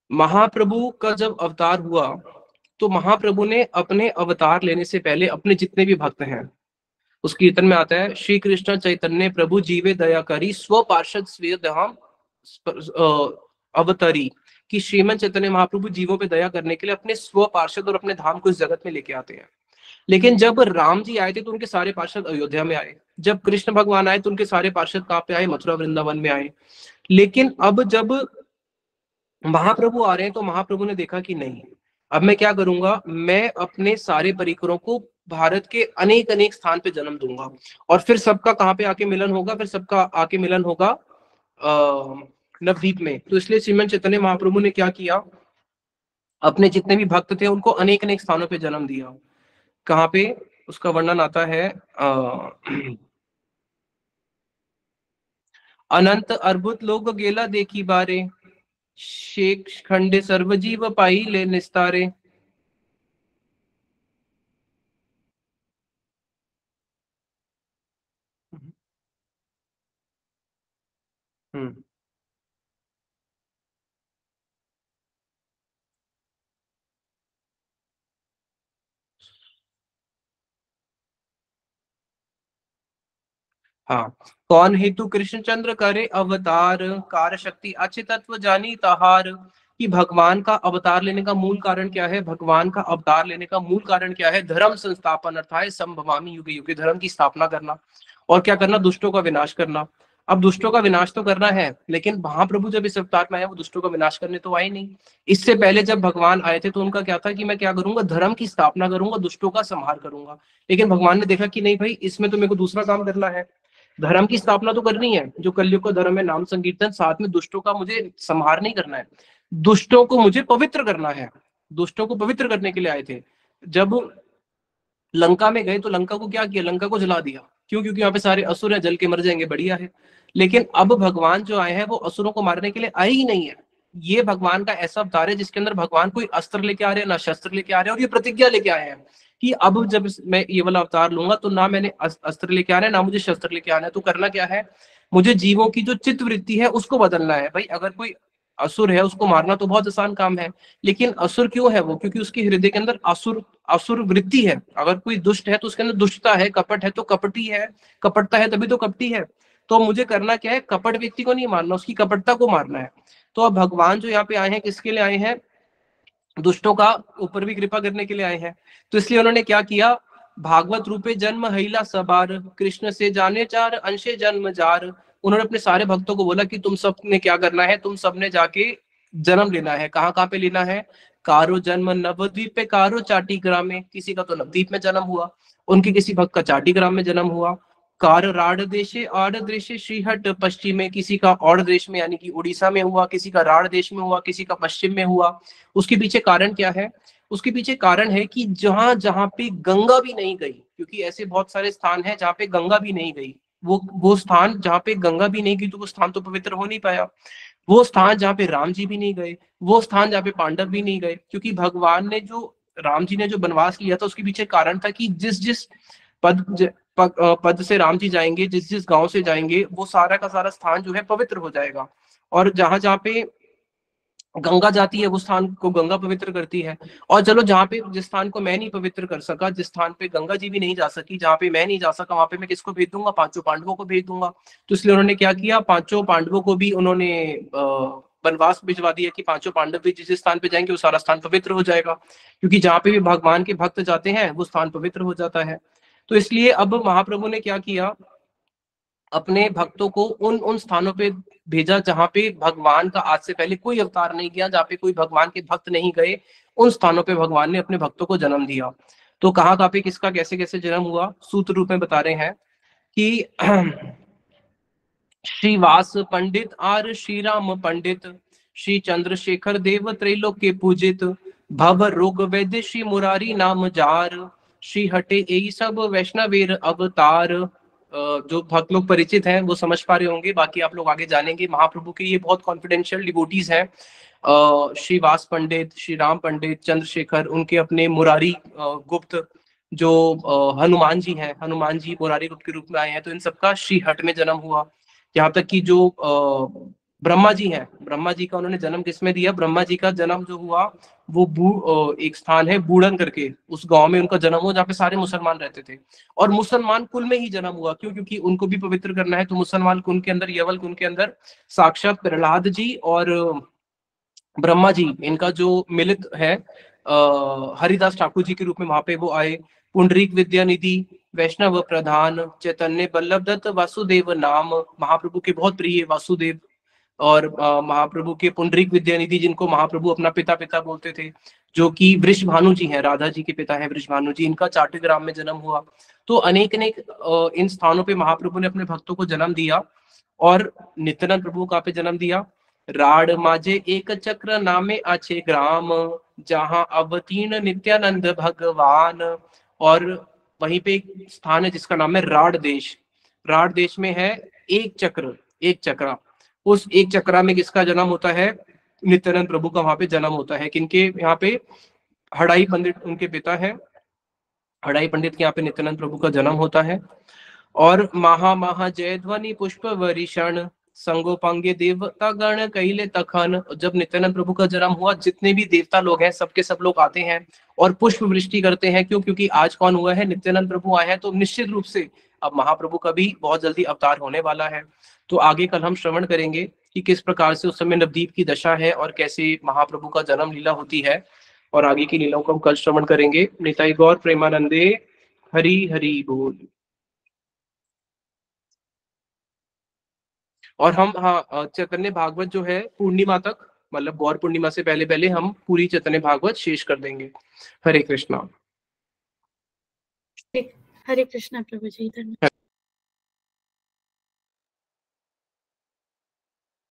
महाप्रभु का जब अवतार हुआ तो महाप्रभु ने अपने अवतार लेने से पहले अपने जितने भी भक्त हैं, उस कीर्तन में आता है, श्री कृष्ण चैतन्य प्रभु जीवे दया करी, स्व पार्षद स्वीय धाम अवतरी, कि श्रीमन चैतन्य महाप्रभु जीवों पे दया करने के लिए अपने स्व पार्षद और अपने धाम को इस जगत में लेके आते हैं। लेकिन जब राम जी आए थे तो उनके सारे पार्षद अयोध्या में आए, जब कृष्ण भगवान आए तो उनके सारे पार्षद कहाँ पे आए, मथुरा वृंदावन में आए। लेकिन अब जब महाप्रभु आ रहे हैं तो महाप्रभु ने देखा कि नहीं, अब मैं क्या करूंगा, मैं अपने सारे परिकरों को भारत के अनेक अनेक स्थान पे जन्म दूंगा, और फिर सबका कहाँ पे आके मिलन होगा, फिर सबका आके मिलन होगा नवदीप में। तो इसलिए श्रीमन चैतन्य महाप्रभु ने क्या किया, अपने जितने भी भक्त थे उनको अनेक अनेक स्थानों पे जन्म दिया। कहाँ पे, उसका वर्णन आता है अनंत अर्बुत लोग गेला देखी बारे, शेख खंडे सर्वजीव पाई ले निस्तारे। हम्म। हाँ, कौन हेतु कृष्णचंद्र करे अवतार, कार शक्ति अच्छे तत्व जानी तहार। कि भगवान का अवतार लेने का मूल कारण क्या है, भगवान का अवतार लेने का मूल कारण क्या है, धर्म संस्थापन अर्थात संभवामी युगे युगे, धर्म की स्थापना करना, और क्या करना, दुष्टों का विनाश करना। अब दुष्टों का विनाश तो करना है, लेकिन महाप्रभु जब इस अवतार में आए वो दुष्टों का विनाश करने तो आए नहीं। इससे पहले जब भगवान आए थे तो उनका क्या था कि मैं क्या करूंगा, धर्म की स्थापना करूंगा, दुष्टों का संहार करूंगा। लेकिन भगवान ने देखा कि नहीं भाई, इसमें तो मेरे को दूसरा काम करना है। धर्म की स्थापना तो करनी है, जो कलयुग का धर्म है नाम संकीर्तन, साथ में दुष्टों का मुझे संहार नहीं करना है, दुष्टों को मुझे पवित्र करना है। दुष्टों को पवित्र करने के लिए आए थे। जब लंका में गए तो लंका को क्या किया, लंका को जला दिया। क्यों? क्योंकि यहाँ पे सारे असुर हैं, जल के मर जाएंगे, बढ़िया है। लेकिन अब भगवान जो आए हैं वो असुरों को मारने के लिए आए ही नहीं है। ये भगवान का ऐसा अवतार है जिसके अंदर भगवान कोई अस्त्र लेके आ रहे हैं, ना शस्त्र लेके आ रहे हैं, और ये प्रतिज्ञा लेके आए हैं कि अब जब मैं ये वाला अवतार लूंगा तो ना मैंने अस्त्र लेके आना है, ना मुझे शस्त्र लेके आना है। तो करना क्या है, मुझे जीवों की जो चित्त वृत्ति है उसको बदलना है। भाई अगर कोई असुर है उसको मारना तो बहुत आसान काम है, लेकिन असुर क्यों है वो? क्योंकि उसके हृदय के अंदर असुर असुर वृत्ति है। अगर कोई दुष्ट है तो उसके अंदर दुष्टता है, कपट है तो कपटी है, कपटता है तभी तो कपटी है। तो मुझे करना क्या है, कपट व्यक्ति को नहीं मारना, उसकी कपटता को मारना है। तो अब भगवान जो यहाँ पे आए हैं किसके लिए आए हैं, दुष्टों का ऊपर भी कृपा करने के लिए आए हैं। तो इसलिए उन्होंने क्या किया, भागवत रूपे जन्म हिला सबार, कृष्ण से जाने चार अंशे जन्म जार। उन्होंने अपने सारे भक्तों को बोला कि तुम सब ने क्या करना है, तुम सब ने जाके जन्म लेना है। कहाँ कहाँ पे लेना है, कारो जन्म नवद्वीप पे कारो चाटी ग्राम में, किसी का तो नवद्वीप में जन्म हुआ, उनके किसी भक्त का चाटी ग्राम में जन्म हुआ। कार राड देशे आड़ देशे श्रीहट पश्चिम में, किसी का और देश में यानी कि उड़ीसा में हुआ, किसी का राड़ देश में हुआ, किसी का पश्चिम में हुआ। उसके पीछे कारण क्या है, उसके पीछे कारण है कि जहां जहां पे गंगा भी नहीं गई, क्योंकि ऐसे बहुत सारे स्थान हैं जहां पे गंगा भी नहीं गई, वो स्थान जहां पे गंगा भी नहीं गई तो वो स्थान तो पवित्र हो नहीं पाया। वो स्थान जहाँ पे राम जी भी नहीं गए, वो स्थान जहाँ पे पांडव भी नहीं गए, क्योंकि भगवान ने जो, राम जी ने जो वनवास लिया था उसके पीछे कारण था कि जिस जिस पद से राम जी जाएंगे, जिस जिस गांव से जाएंगे, वो सारा का सारा स्थान जो है पवित्र हो जाएगा। और जहां जहाँ पे गंगा जाती है वो स्थान को गंगा पवित्र करती है। और चलो जहाँ पे, जिस स्थान को मैं नहीं पवित्र कर सका, जिस स्थान पे गंगा जी भी नहीं जा सकी, जहाँ पे मैं नहीं जा सका, वहां पे मैं किसको भेज दूंगा, पांचों पांडवों को भेज दूंगा। तो इसलिए उन्होंने क्या किया, पांचों पांडवों को भी उन्होंने वनवास भिजवा दिया कि पांचों पांडव भी जिस स्थान पे जाएंगे वो सारा स्थान पवित्र हो जाएगा, क्योंकि जहाँ पे भी भगवान के भक्त जाते हैं वो स्थान पवित्र हो जाता है। तो इसलिए अब महाप्रभु ने क्या किया, अपने भक्तों को उन उन स्थानों पे भेजा जहां पे भगवान का आज से पहले कोई अवतार नहीं किया, जहाँ पे कोई भगवान के भक्त नहीं गए, उन स्थानों पे भगवान ने अपने भक्तों को जन्म दिया। तो कहाँ कहाँ पे किसका कैसे कैसे जन्म हुआ, सूत्र रूप में बता रहे हैं कि श्री वास पंडित आर श्री राम पंडित, श्री चंद्रशेखर देव त्रैलोक के पूजित, भव रोग वैद्य श्री मुरारी नाम जार, श्री हटे यही सब वैष्णवेर अवतार। जो भक्त लोग परिचित हैं वो समझ पा रहे होंगे, बाकी आप लोग आगे जानेंगे। महाप्रभु के ये बहुत कॉन्फिडेंशियल डिवोटीज हैं, श्री वास पंडित, श्री राम पंडित, चंद्रशेखर, उनके अपने मुरारी गुप्त, जो हनुमान जी हैं, हनुमान जी मुरारी गुप्त के रूप में आए हैं। तो इन सबका श्री हट में जन्म हुआ। यहाँ तक कि जो ब्रह्मा जी हैं, ब्रह्मा जी का उन्होंने जन्म किसमें दिया, ब्रह्मा जी का जन्म जो हुआ वो एक स्थान है बूढ़न करके, उस गांव में उनका जन्म हुआ जहाँ पे सारे मुसलमान रहते थे। और मुसलमान कुल में ही जन्म हुआ, क्यों? क्योंकि उनको भी पवित्र करना है। तो मुसलमान कुल के अंदर, यवल कुल के अंदर साक्षात प्रहलाद जी और ब्रह्मा जी, इनका जो मिलित है हरिदास ठाकुर जी के रूप में वहां पे वो आए। पुंडरीक विद्या निधि, वैष्णव प्रधान, चैतन्य बल्लभ दत्त वासुदेव नाम, महाप्रभु के बहुत प्रिय वासुदेव। और महाप्रभु के पुंडरीक विद्यानिधि, जिनको महाप्रभु अपना पिता पिता बोलते थे, जो कि वृषभानु जी हैं, राधा जी के पिता है वृषभानु जी, इनका चाटग्राम में जन्म हुआ। तो अनेक अनेक इन स्थानों पे महाप्रभु ने अपने भक्तों को जन्म दिया। और नित्यानंद प्रभु कहाँ पे जन्म दिया, राड माजे एक चक्र नामे अच्छे ग्राम, जहां अवतीर्ण नित्यानंद भगवान। और वहीं पे एक स्थान है जिसका नाम है राड देश। राड देश में है एक चक्र, एक चक्रा। उस एक चक्रा में किसका जन्म होता है, नित्यानंद प्रभु का वहां पे जन्म होता है। किनके यहाँ पे, हड़ाई पंडित उनके पिता है, हड़ाई पंडित के यहाँ पे नित्यानंद प्रभु का जन्म होता है। और महा महा जय ध्वनि पुष्प वरिषण, संगोपांगे देवता गण कैले तखन। जब नित्यानंद प्रभु का जन्म हुआ, जितने भी देवता लोग हैं सबके सब लोग आते हैं और पुष्प वृष्टि करते हैं। क्यों? क्योंकि आज कौन हुआ है, नित्यानंद प्रभु आए हैं। तो निश्चित रूप से अब महाप्रभु का भी बहुत जल्दी अवतार होने वाला है। तो आगे कल हम श्रवण करेंगे कि किस प्रकार से उस समय नवदीप की दशा है और कैसे महाप्रभु का जन्म लीला होती है। और आगे की लीलाओं को हम कल श्रवण करेंगे। निताई गौर प्रेमानंदे, हरि हरि बोल। और हम चैतन्य भागवत जो है पूर्णिमा तक, मतलब गौर पूर्णिमा से पहले पहले हम पूरी चैतन्य भागवत शेष कर देंगे। हरे कृष्णा। हरे कृष्णा प्रभु जी, धन्यवाद।